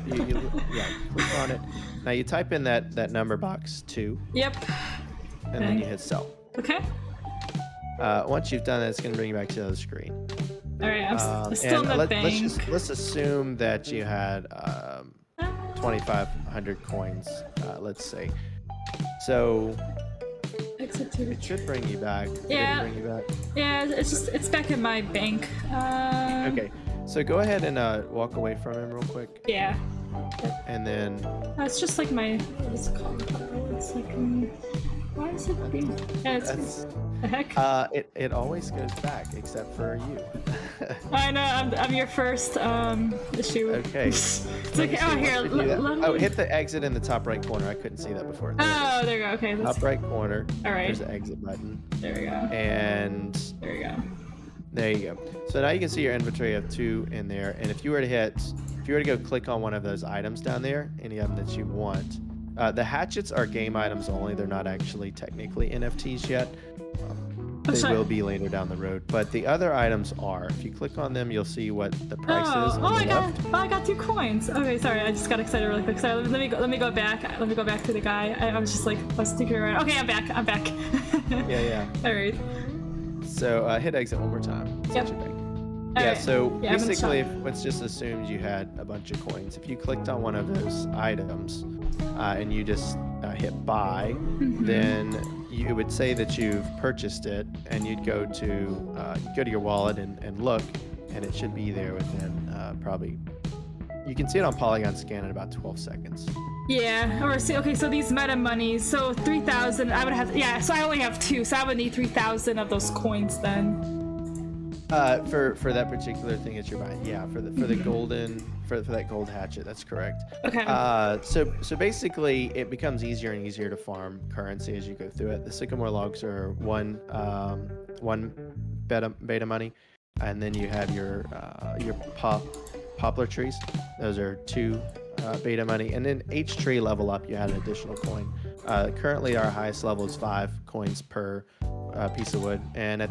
on it. Now you type in that number box 2. Yep. And then you hit sell. Okay. Once you've done that, it's going to bring you back to the other screen. All right, I'm still in the bank. Let's assume that you had 2,500 coins, let's say. So it should bring you back. Yeah. Bring you back. Yeah, it's back in my bank. Okay, so go ahead and walk away from him real quick. Yeah. And then. It's just like my. What's it called? It's like. Why is it being? Yeah, it's. The heck? It always goes back except for you. I know. I'm your first issue. Okay. It's okay. Oh, here. Let me... hit the exit in the top right corner. I couldn't see that before. Oh, there you go. Okay. Top right corner. All right. There's the exit button. There we go. And there you go. There you go. So now you can see your inventory of 2 in there. And if you were to go click on one of those items down there, any of them that you want, the hatchets are game items only. They're not actually technically NFTs yet. They will be later down the road, but the other items are. If you click on them, you'll see what the price is. I got 2 coins. Okay, sorry, I just got excited really quick. Sorry, let me go back. Let me go back to the guy. I was just like, I was thinking around. Okay, I'm back. Yeah. All right. So hit exit one more time. Yep. Yeah. So yeah, basically, let's just assume you had a bunch of coins. If you clicked on one of those items and you just hit buy, then you would say that you've purchased it, and you'd go to your wallet and look, and it should be there within probably. You can see it on Polygon Scan in about 12 seconds. Yeah. Or see. Okay. So these meta monies. So 3,000. I would have. Yeah. So I only have 2. So I would need 3,000 of those coins then. For that particular thing that you're buying, yeah, for the golden for that gold hatchet, that's correct. Okay. So basically, it becomes easier and easier to farm currency as you go through it. The sycamore logs are one beta money, and then you have your poplar trees. Those are 2 beta money, and then each tree level up, you add an additional coin. Currently, our highest level is 5 coins per piece of wood, and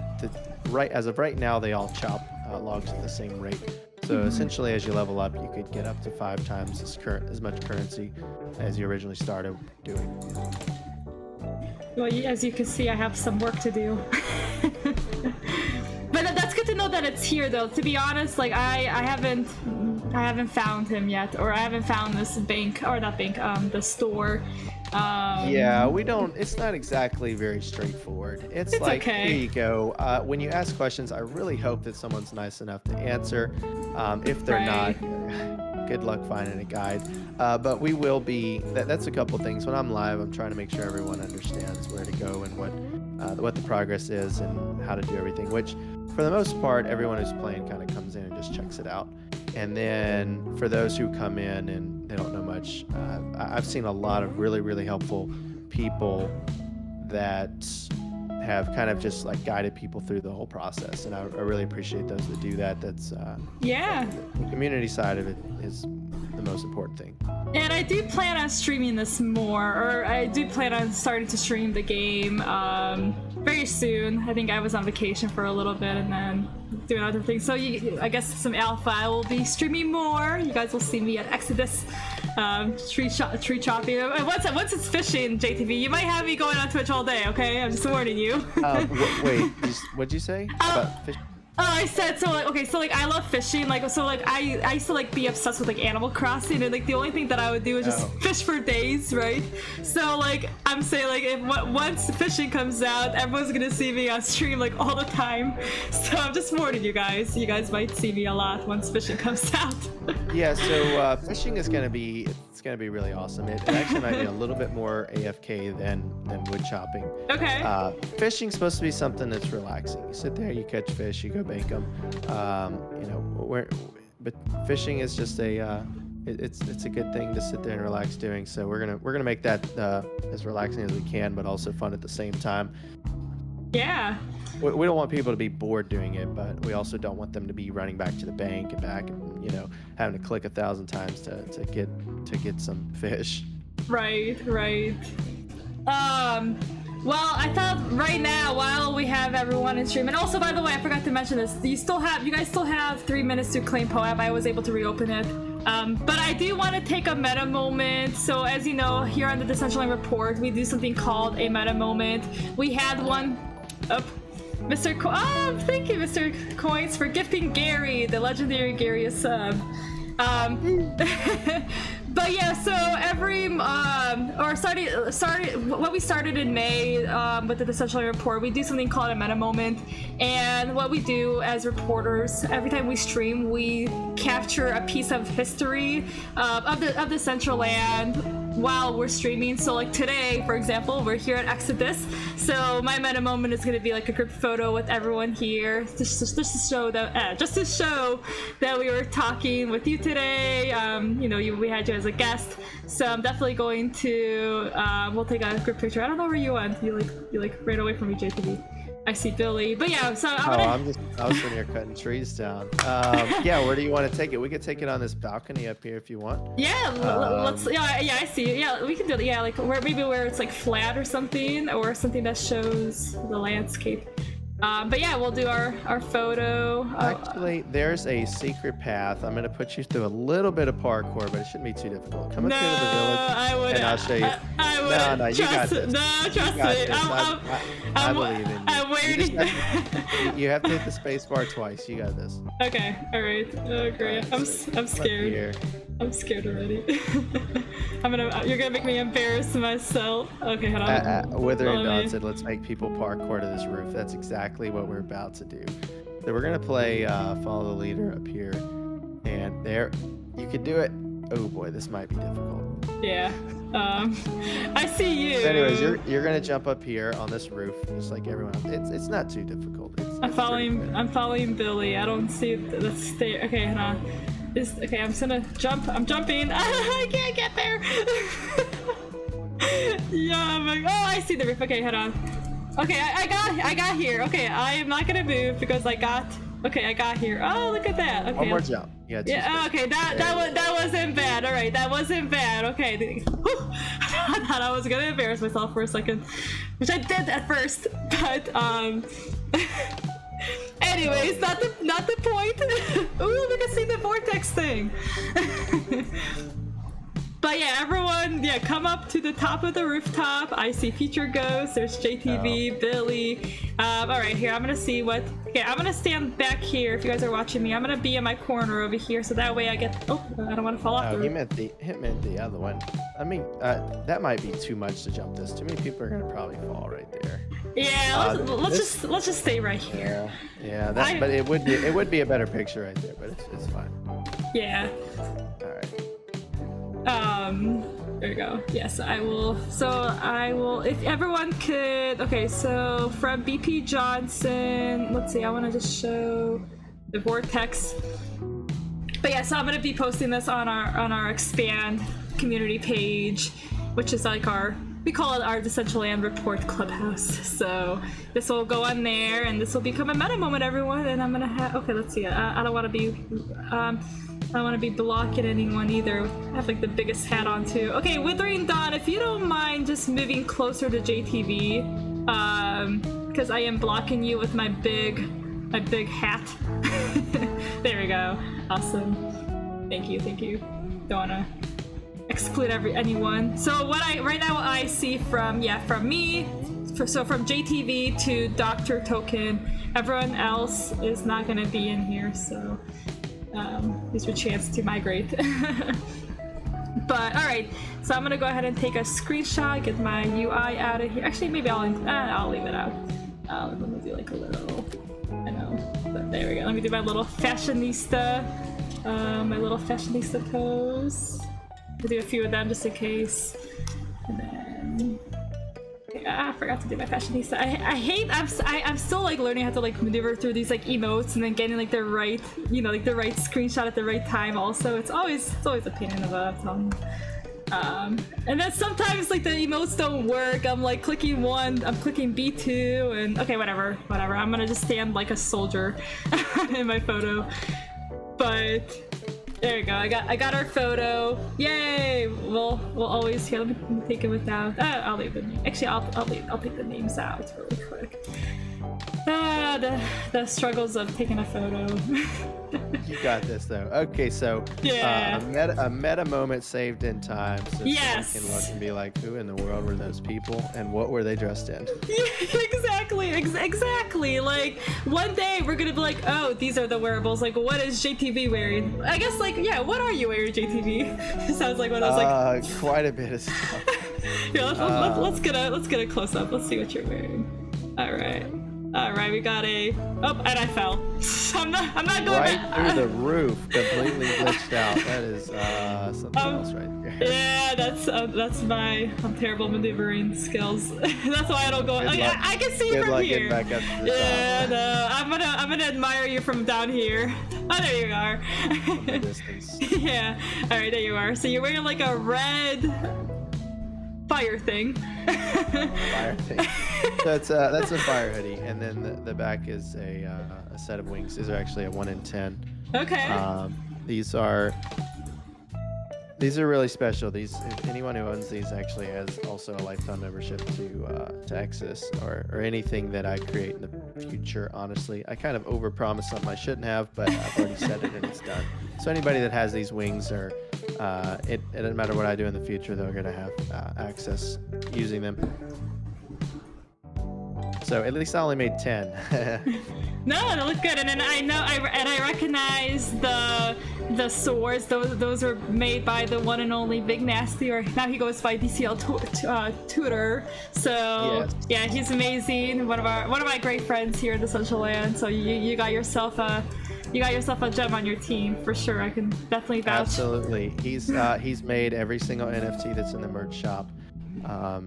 as of right now, they all chop logs at the same rate. So essentially, as you level up, you could get up to 5 times as much currency as you originally started doing. Well, as you can see, I have some work to do. But that's good to know that it's here, though. To be honest, like I haven't found him yet, or I haven't found this bank, or not bank, the store. Yeah, we don't. It's not exactly very straightforward. It's like, okay. Here you go. When you ask questions, I really hope that someone's nice enough to answer. If they're not, good luck finding a guide. But we will be. That's a couple things. When I'm live, I'm trying to make sure everyone understands where to go and what the progress is and how to do everything. Which, for the most part, everyone who's playing kind of comes in and just checks it out. And then for those who come in and they don't know much, I've seen a lot of really, really helpful people that have kind of just like guided people through the whole process, and I really appreciate those that do that. That's the community side of it is the most important thing. And I do plan on streaming this more, or I do plan on starting to stream the game very soon. I think I was on vacation for a little bit and then doing other things. So I guess some alpha I will be streaming more. You guys will see me at Exodus tree chopping. And once it's fishing, JTV, you might have me going on Twitch all day. Okay, I'm just warning you. Wait, what'd you say about fishing? Oh, I said so. Like, I love fishing. Like, so like I used to like be obsessed with like Animal Crossing, and like the only thing that I would do is just fish for days, right? So like I'm saying, like if once fishing comes out, everyone's gonna see me on stream like all the time. So I'm just warning you guys. You guys might see me a lot once fishing comes out. Yeah. So fishing is gonna be really awesome. It actually might be a little bit more AFK than wood chopping. Okay. Fishing's supposed to be something that's relaxing. You sit there, you catch fish, you go bank them. But fishing is just it's a good thing to sit there and relax doing. So we're gonna make that as relaxing as we can, but also fun at the same time. Yeah. We don't want people to be bored doing it, but we also don't want them to be running back to the bank and back, and having to click 1,000 times to get some fish. Right. Well, I thought right now, while we have everyone in stream, and also, by the way, I forgot to mention this, you guys still have 3 minutes to claim POAP. I was able to reopen it. But I do want to take a meta moment. So as you know, here on the Decentraland Report, we do something called a meta moment. We had one up. Thank you, Mr. Coins, for gifting Gary, the legendary Gary, a sub. But yeah, so what we started in May with the Decentraland Report, we do something called a meta moment. And what we do as reporters, every time we stream, we capture a piece of history of the Decentraland while we're streaming. So like today, for example, we're here at Exodus. So my meta moment is going to be like a group photo with everyone here, just to show that we were talking with you today. We had you as a guest. So I'm definitely going to we'll take a group picture. I don't know where you went. You ran away from me, JTV. I see Billy, but yeah. So I was sitting here cutting trees down. Yeah, where do you want to take it? We could take it on this balcony up here if you want. Yeah, let's. Yeah, I see. Yeah, we can do it. Yeah, like where it's like flat or something that shows the landscape. But yeah, we'll do our photo. Actually, there's a secret path. I'm gonna put you through a little bit of parkour, but it shouldn't be too difficult. Come up here to the village, and I'll show you. I wouldn't. No, you got this. No, trust me. I believe in you. I'm waiting. You have to hit the space bar twice. You got this. Okay. All right. Oh, great. I'm scared. I'm scared already. You're gonna make me embarrass myself. Okay, hold on. Wither and Dawn said, let's make people parkour to this roof. That's exactly what we're about to do. So we're gonna play Follow the Leader up here, and there, you could do it. Oh boy, this might be difficult. Yeah. I see you. So anyways, you're gonna jump up here on this roof, just like everyone else. It's not too difficult. I'm following Billy. I don't see the stair. Okay, hold on. Okay, I'm just gonna jump. I'm jumping. I can't get there. Yeah, I'm like, oh, I see the roof. Okay, hold on. Okay, I got here. Okay, I am not gonna move because I got here. Oh, look at that. Okay. One more jump. Yeah. Okay, that wasn't bad. All right, that wasn't bad. Okay. I thought I was gonna embarrass myself for a second, which I did at first, but anyways, not the point. Ooh, we can see the vortex thing. But yeah, everyone, come up to the top of the rooftop. I see Future Ghost. There's JTV, Billy. All right, here, I'm gonna see what. Okay, I'm gonna stand back here if you guys are watching me. I'm gonna be in my corner over here, so that way I get. Oh, I don't want to fall off. Oh, he meant the other one. I mean, that might be too much to jump this. Too many people are gonna probably fall right there. Yeah, let's just stay right here. Yeah, but it would be a better picture right there, but it's fine. Yeah. All right. There we go. Yes, I will. So I will, if everyone could, okay, so from BP Johnson, let's see, I want to just show the vortex. But yeah, so I'm gonna be posting this on our expand community page, which is like we call it our Decentraland Report Clubhouse. So this will go on there, and this will become a meta moment, everyone. And I'm gonna have, okay, let's see. I don't want to be, I don't want to be blocking anyone either. I have like the biggest hat on too. Okay, Withering Dawn, if you don't mind just moving closer to JTV, because I am blocking you with my big hat. There we go. Awesome. Thank you. Don't wanna exclude anyone. So what right now I see from me, so from JTV to Dr. Token, everyone else is not gonna be in here. So here's your chance to migrate. But all right, so I'm gonna go ahead and take a screenshot, get my UI out of here. Actually, maybe I'll leave it out. Let me do like a little. I know, but there we go. Let me do my little fashionista pose. I'll do a few of them just in case. And then I forgot to do my fashionista. I'm still like learning how to like maneuver through these like emotes and then getting like the right, the right screenshot at the right time. Also, it's always a pain in the butt. And then sometimes like the emotes don't work. I'm like clicking one, I'm clicking B2, and okay, whatever. I'm gonna just stand like a soldier in my photo. But there we go. I got our photo. Yay! We'll always here. Let me take it without. I'll leave the name. Actually, I'll take the names out really quick. The struggles of taking a photo. You got this though. Okay, so yeah. A meta moment saved in time, so yes. someone can look and be like, who in the world were those people and what were they dressed in? Yeah, exactly. Like one day we're gonna be like, oh, these are the wearables. Like, what is JTV wearing? I guess like, yeah, what are you wearing, JTV? It sounds like what I was like. Quite a bit of stuff. Yeah, let's get a close up. Let's see what you're wearing. All right, we got a. Oh, and I fell. I'm not going right back. through the roof, completely glitched out. That is something else right there. Yeah, that's my terrible maneuvering skills. That's why I don't go. I can see you from here. Back up to the top. No, I'm gonna admire you from down here. Oh, there you are. From the distance. Yeah. All right, there you are. So you're wearing like a red fire thing. Fire thing. That's a fire hoodie, and then the back is a set of wings. These are actually a 1 in 10. Okay. These are really special. If anyone who owns these actually has also a lifetime membership to Exodus or anything that I create in the future. Honestly, I kind of overpromised something I shouldn't have, but I've already said it and it's done. So anybody that has these wings, or it doesn't matter what I do in the future, they're going to have access using them. So at least I only made 10. No, they look good, and then I recognize the swords. Those are made by the one and only Big Nasty, or now he goes by DCL Tutor. So yes. Yeah, he's amazing. One of my great friends here at Decentraland. So you got yourself a gem on your team for sure. I can definitely vouch. Absolutely, he's made every single NFT that's in the merch shop.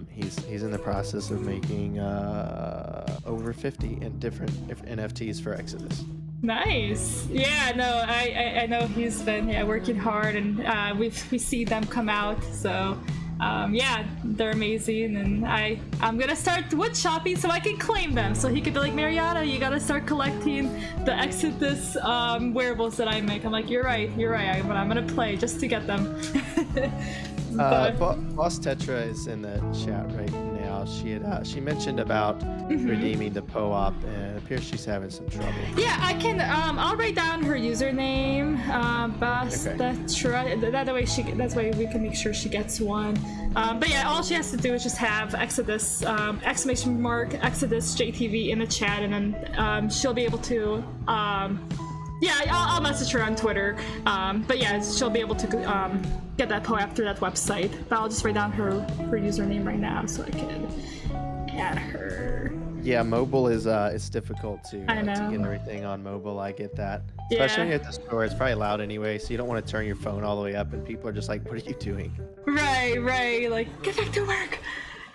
He's in the process of making over 50 different NFTs for Exodus. Nice. Yeah, no, I know he's been working hard, and we see them come out. So yeah, they're amazing, and I'm gonna start wood shopping so I can claim them. So he could be like, Maryana, you gotta start collecting the Exodus wearables that I make. I'm like, you're right. I'm gonna play just to get them. Boss Tetra is in the chat right now. She mentioned about redeeming the POAP, and it appears she's having some trouble. Yeah, I can. I'll write down her username. Boss Tetra. That's why we can make sure she gets one. But yeah, all she has to do is just have Exodus exclamation mark Exodus JTV in the chat, and then she'll be able to. Yeah, I'll message her on Twitter. But yeah, she'll be able to get that POAP through that website. But I'll just write down her username right now so I can add her. Yeah, mobile is it's difficult to I know. get everything on mobile. I get that, Yeah. especially when you're at the store. It's probably loud anyway, so you don't want to turn your phone all the way up, and people are just like, "What are you doing?" Right. Like, get back to work.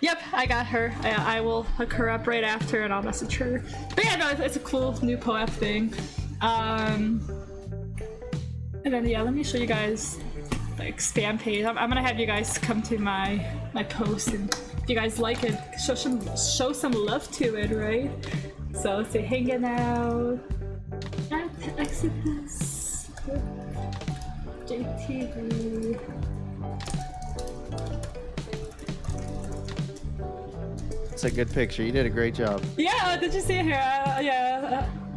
Yep, I got her. I will hook her up right after, and I'll message her. But yeah, no, it's a cool new POAP thing. And then yeah, let me show you guys the expand page. I'm gonna have you guys come to my post, and if you guys like it, show some love to it, right? So let's see, hanging out at Exodus JTV. It's a good picture. You did a great job. Yeah, did you see it here?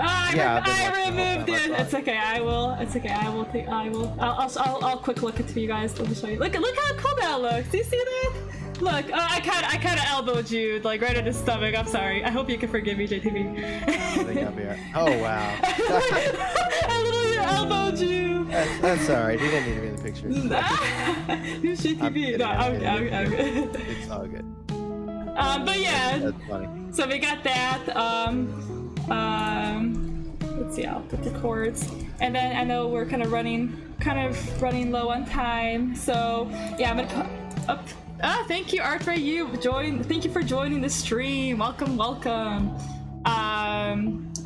I removed it. It's okay. I will. It's okay. I will take. I'll quick look at it for you guys. Let me show you. Look how cool that looks. Do you see that? Look. Oh, I kind of elbowed you like right in the stomach. I'm sorry. I hope you can forgive me, JTV. I think I'll be right. Oh wow. I literally elbowed you. That's all right. He didn't need to be in the picture. Who's JTV? No, I'm good. It's all good. But yeah. That's funny. So we got that. Let's see, I'll put the cords. And then I know we're kind of running low on time. So yeah, I'm gonna put up. Thank you, Art, for you thank you for joining the stream. Welcome. All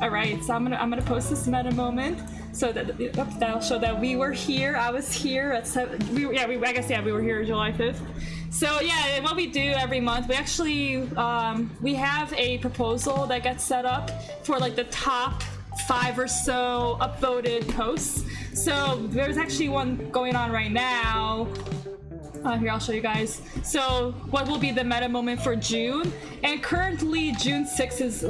right, so I'm gonna post this meta moment so that'll show that we were here. I was here at we were here July 5th. So yeah, what we do every month, we actually we have a proposal that gets set up for like the top 5 or so upvoted posts. So there's actually one going on right now. Here, I'll show you guys. So what will be the meta moment for June? And currently June 6th is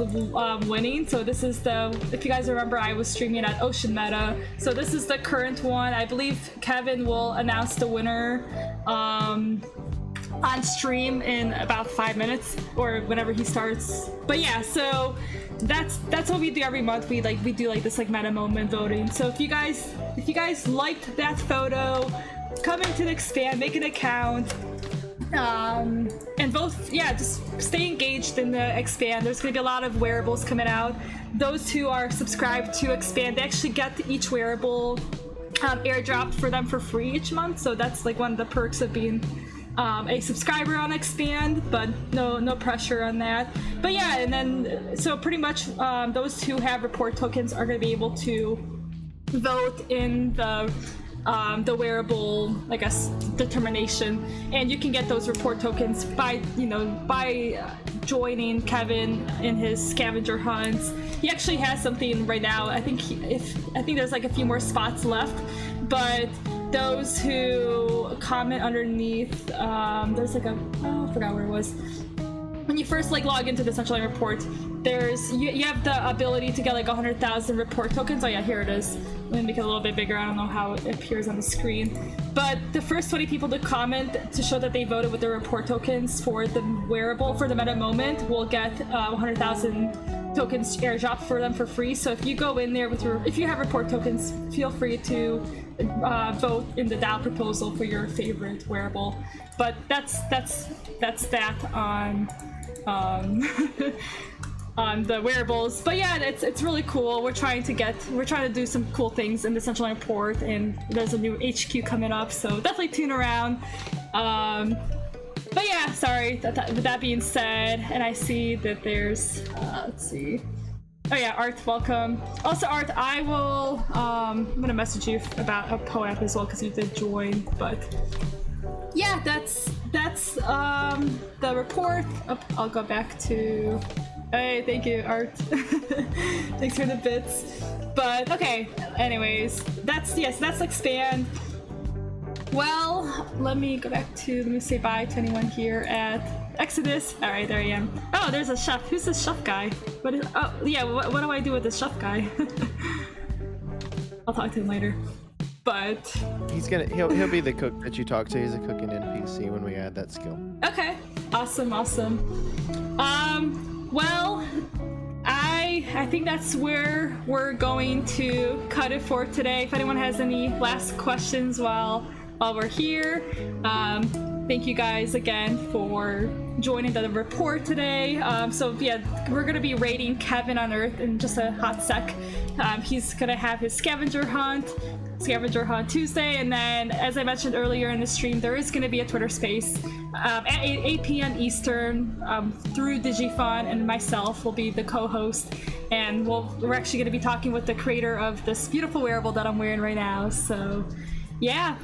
winning. So this is if you guys remember, I was streaming at Ocean Meta. So this is the current one. I believe Kevin will announce the winner on stream in about 5 minutes or whenever he starts. But yeah, so that's what we do every month. We do like this meta moment voting. So if you guys liked that photo, come into the expand, make an account, and vote. Yeah, just stay engaged in the expand. There's gonna be a lot of wearables coming out. Those who are subscribed to expand, they actually get each wearable airdrop for them for free each month. So that's like one of the perks of being a subscriber on expand, but no pressure on that. But yeah, and then so pretty much those who have report tokens are going to be able to vote in the wearable, I guess, determination, and you can get those report tokens by joining Kevin in his scavenger hunts. He actually has something right now. I think there's like a few more spots left, but those who comment underneath, there's like I forgot where it was. When you first log into the Decentraland Report, you have the ability to get 100,000 report tokens. Oh yeah, here it is. Let me make it a little bit bigger. I don't know how it appears on the screen. But the first 20 people to comment to show that they voted with their report tokens for the wearable, for the meta moment, will get 100,000 tokens airdrop for them for free. So if you go in there if you have report tokens, feel free to vote in the DAO proposal for your favorite wearable. But that's that on on the wearables. But yeah, it's really cool. We're trying to do some cool things in the Decentraland Report, and there's a new HQ coming up, so definitely tune around. But yeah, sorry, with that being said, and I see that there's let's see. Oh yeah, Art, welcome. Also, Art, I will I'm gonna message you about a POAP as well because you did join. But yeah, that's the report. Oh, I'll go back to. Hey, thank you, Art. Thanks for the bits. But okay, anyways, that's expand. Well, let me say bye to anyone here at Exodus. All right, there I am. Oh, there's a chef. Who's this chef guy? What do I do with this chef guy? I'll talk to him later. But he'll be the cook that you talk to. He's a cooking NPC when we add that skill. Okay, awesome. Well, I think that's where we're going to cut it for today. If anyone has any last questions while we're here, thank you guys again for joining the report today. So yeah, we're gonna be raiding Kevin on Earth in just a hot sec. He's gonna have his scavenger hunt Tuesday, and then as I mentioned earlier in the stream, there is gonna be a Twitter space at 8 p.m. Eastern through Digifun, and myself will be the co-host, and we're actually gonna be talking with the creator of this beautiful wearable that I'm wearing right now. So yeah.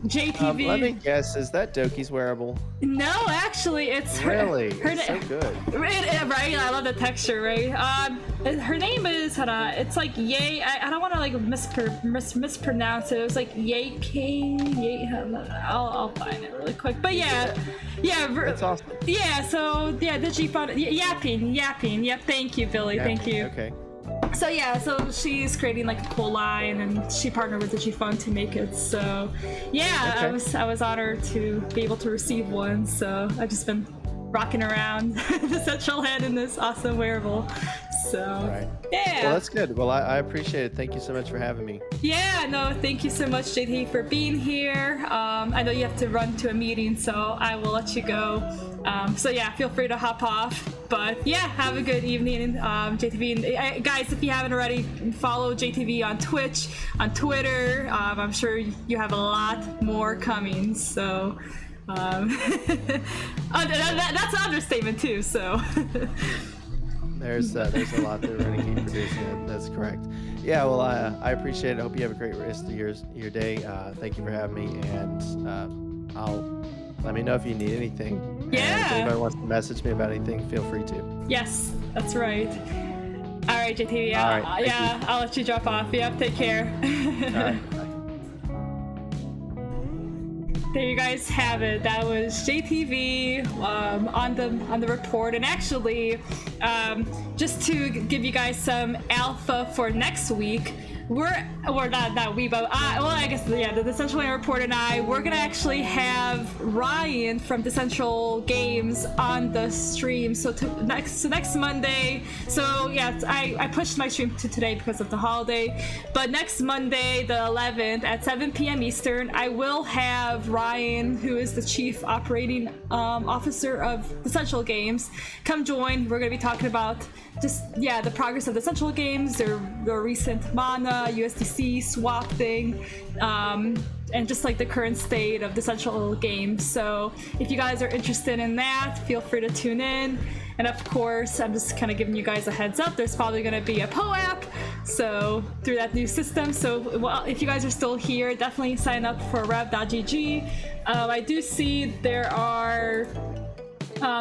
JTV. Let me guess, is that Doki's wearable? No, actually, it's her. Really? It's so good. Right? I love the texture, right? Her name is, it's like Yay. I don't want to like mispronounce it. It was like Yay King. Yay. I'll find it really quick. But yeah. That's awesome. Yeah. So yeah, Digifun. Yapping. Yep. Thank you, Billy. Yapping. Thank you. Okay. So yeah, so she's creating like a cool line, and she partnered with Digifun to make it. So yeah, Okay. I was honored to be able to receive one. So I've just been rocking around Decentraland in this awesome wearable. So Right. yeah. Well, that's good. Well, I appreciate it. Thank you so much for having me. Yeah, no, thank you so much, JT, for being here. I know you have to run to a meeting, so I will let you go. So yeah, feel free to hop off. But yeah, have a good evening, JTV. And guys, if you haven't already, follow JTV on Twitch, on Twitter. I'm sure you have a lot more coming. So that's an understatement too. So. There's a lot that we're gonna keep producing. That's correct. Yeah, well, I appreciate it. I hope you have a great rest of your day. Thank you for having me, and let me know if you need anything. Yeah. And if anybody wants to message me about anything, feel free to. Yes, that's right. All right, JTV. All right, thank you. I'll let you drop off. Yeah, take care. All right. Bye. There you guys have it. That was JTV on the report, and actually, just to give you guys some alpha for next week, not we, but I guess the Decentraland Report and we're gonna actually have Ryan from Decentral Games on the stream. So next Monday. So yeah, I pushed my stream to today because of the holiday. But next Monday, the 11th at 7 p.m. Eastern, I will have Ryan, who is the Chief Operating Officer of Decentral Games, come join. We're gonna be talking about the progress of the Decentral Games, their recent mana, USDC swap thing, and just like the current state of the Decentral Games. So if you guys are interested in that, feel free to tune in. And of course, I'm just kind of giving you guys a heads up, there's probably going to be a POAP so through that new system. So if you guys are still here, definitely sign up for rev.gg. I do see there are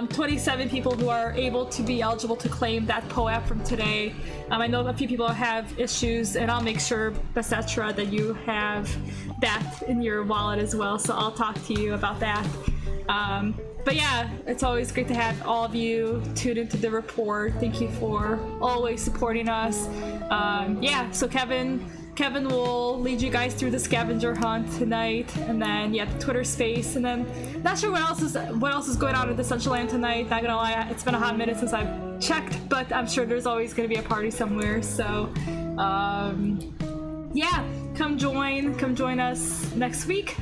27 people who are able to be eligible to claim that POAP from today. I know a few people have issues, and I'll make sure, etc., that you have that in your wallet as well. So I'll talk to you about that. But yeah, it's always great to have all of you tune into the report. Thank you for always supporting us. So Kevin will lead you guys through the scavenger hunt tonight, and then the Twitter space, and then not sure what else is going on at Decentraland tonight. Not gonna lie, it's been a hot minute since I've checked, but I'm sure there's always gonna be a party somewhere. So come join us next week.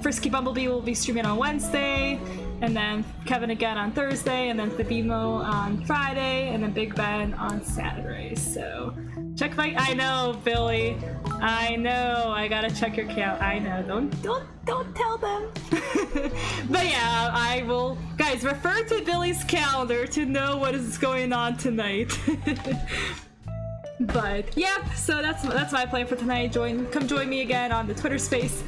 Frisky Bumblebee will be streaming on Wednesday, and then Kevin again on Thursday, and then Fabimo on Friday, and then Big Ben on Saturday. So check I know, Billy. I know. I gotta check your count. I know. Don't tell them. But yeah, I will. Guys, refer to Billy's calendar to know what is going on tonight. But yeah, so that's my plan for tonight. Come join me again on the Twitter space.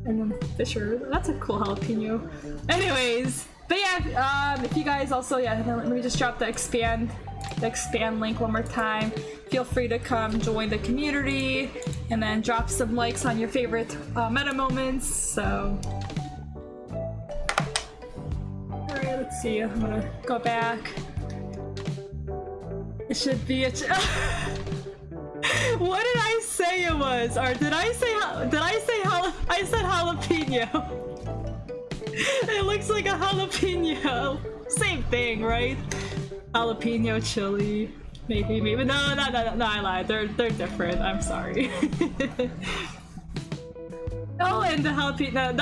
And then Fisher, that's a cool jalapeno. Anyways, but yeah, if you guys also, let me just drop the expand link one more time. Feel free to come join the community, and then drop some likes on your favorite meta moments. So, all right, let's see. I'm gonna go back. It should be a. What did I say it was? Or did I say I said jalapeno? It looks like a jalapeno. Same thing, right? Jalapeno chili. Maybe. No, I lied. They're different. I'm sorry. Oh, and the jalapeno.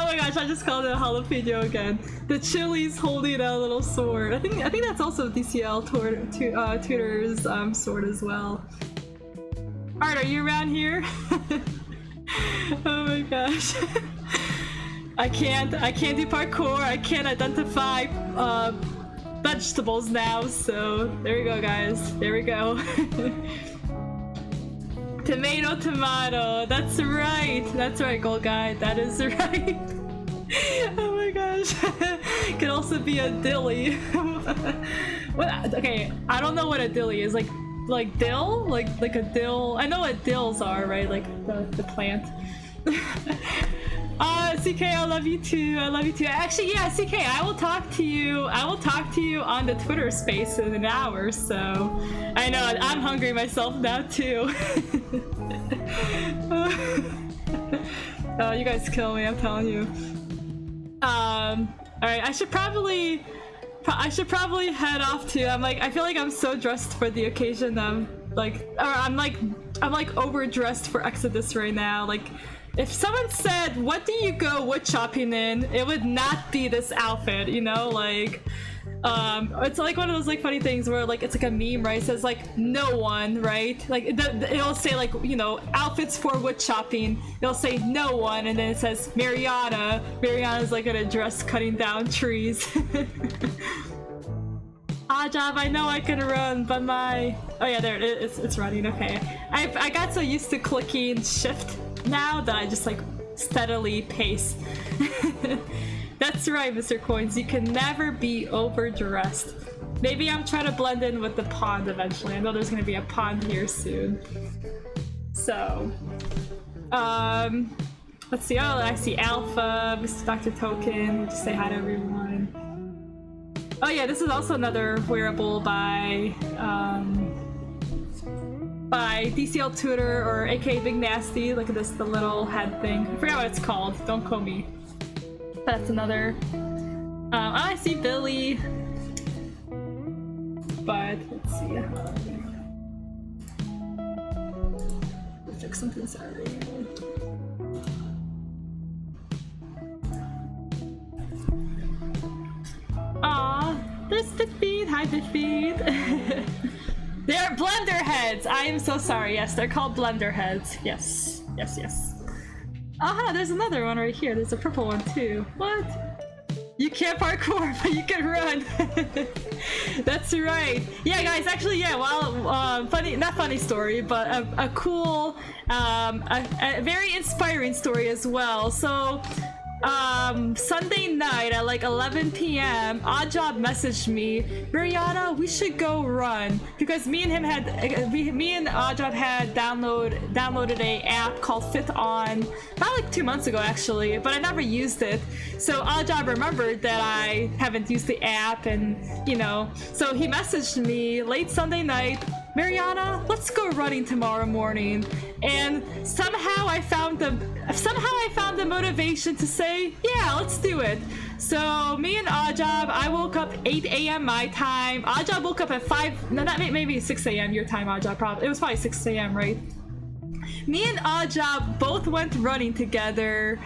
my gosh, I just called it a jalapeno again. The chili's holding a little sword. I think that's also DCL Tutor's sword as well. Art, are you around here? Oh my gosh. I can't do parkour. I can't identify vegetables now, so there we go, guys. There we go. Tomato. That's right, Gold Guy. That is right. Oh my gosh. Could also be a dilly. What? Okay, I don't know what a dilly is. Like dill? Like a dill. I know what dills are, right? Like the plant. CK, I love you too. Actually, yeah, CK, I will talk to you on the Twitter space in an hour, so I know I'm hungry myself now too. Oh, you guys kill me, I'm telling you. Alright, I should probably head off too. I feel like I'm so dressed for the occasion. I'm overdressed for Exodus right now. Like, if someone said, what do you go wood chopping in? It would not be this outfit, you know? Like, it's like one of those like funny things where like it's like a meme, right? It says like no one, right? Like it'll say like, you know, outfits for wood chopping. It'll say no one, and then it says Maryana. Maryana's like in a dress cutting down trees. Ajab, I know I can run, but oh yeah, there it is. It's running. Okay, I got so used to clicking shift now that I just like steadily pace. That's right, Mr. Coins, you can never be overdressed. Maybe I'm trying to blend in with the pond eventually. I know there's gonna be a pond here soon. So, let's see. Oh, I see Alpha, Mr. Dr. Token. Just say hi to everyone. Oh yeah, this is also another wearable by DCL Tutor, or aka Big Nasty. Look at this, the little head thing. I forgot what it's called. Don't quote me. That's another. I see Billy. But let's see. Fix something, sorry. Aw, there's Bitfeed. Hi, Bitfeed. They're blender heads. I am so sorry. Yes, they're called blender heads. Yes. Aha, there's another one right here. There's a purple one too. What? You can't parkour, but you can run. That's right. Yeah, guys. Actually, yeah. Well, not funny story, but a cool, a very inspiring story as well. So. Sunday night at like 11 p.m. Oddjob messaged me, Maryana, we should go run, because me and Oddjob had downloaded a app called Fit On about like 2 months ago actually, but I never used it. So Oddjob remembered that I haven't used the app, and you know, so he messaged me late Sunday night, Maryana, let's go running tomorrow morning. And somehow I found the motivation to say, yeah, let's do it. So me and Oddjob, I woke up 8 a.m. my time. Oddjob woke up at 5, no, not maybe 6 a.m. your time, Oddjob. It was probably 6 a.m., right? Me and Oddjob both went running together.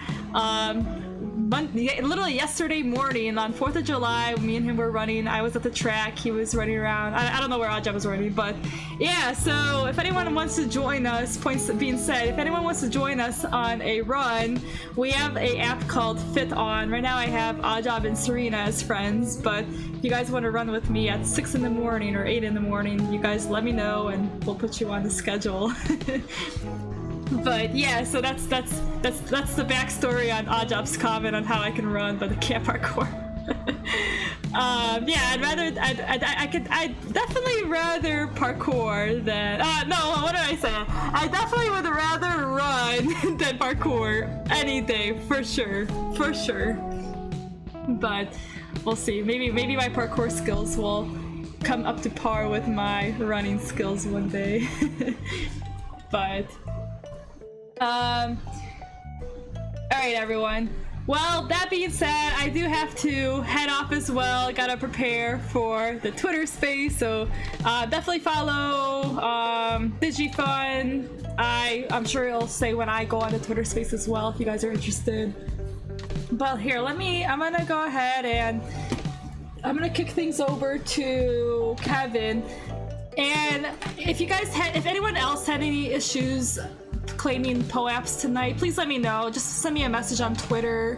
Literally yesterday morning on 4th of July, me and him were running. I was at the track, he was running around. I don't know where Oddjob was running, but yeah, so if anyone wants to join us, points being said, if anyone wants to join us on a run, we have a app called Fit On. Right now I have Oddjob and Serena as friends, but if you guys want to run with me at 6 in the morning or 8 in the morning, you guys let me know and we'll put you on the schedule. But yeah, so that's the backstory on Oddjob's comment on how I can run, but I can't parkour. Yeah, I'd definitely rather parkour than no, what did I say? I definitely would rather run than parkour any day, for sure. But we'll see. Maybe my parkour skills will come up to par with my running skills one day. But alright everyone. Well, that being said, I do have to head off as well. I gotta prepare for the Twitter space, so definitely follow DigiFun. I'm sure it'll say when I go on the Twitter space as well if you guys are interested. But here, I'm gonna go ahead and I'm gonna kick things over to Kevin. And if anyone else had any issues claiming POAPs tonight, please let me know. Just send me a message on Twitter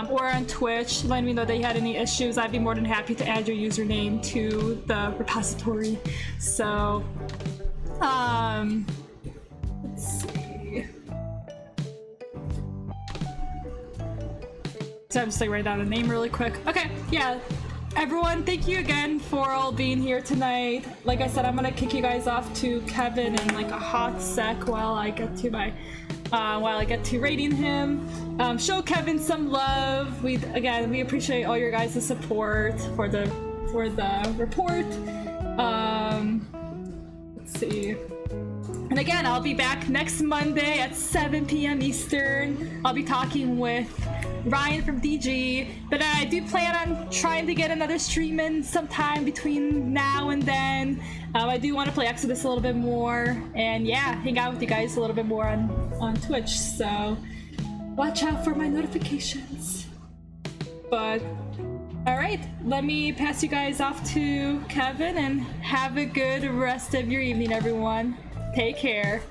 or on Twitch, letting me know they had any issues. I'd be more than happy to add your username to the repository. So, let's see. So I'm just like write down a name really quick. Okay, yeah. Everyone, thank you again for all being here tonight. Like I said, I'm gonna kick you guys off to Kevin in like a hot sec while I get to rating him. Show Kevin some love. We appreciate all your guys' support for the report. Let's see. And again, I'll be back next Monday at 7 p.m. Eastern. I'll be talking with Ryan from DG, but I do plan on trying to get another stream in sometime between now and then. I do want to play Exodus a little bit more, and yeah, hang out with you guys a little bit more on Twitch, so watch out for my notifications. But alright, let me pass you guys off to Kevin, and have a good rest of your evening, everyone. Take care.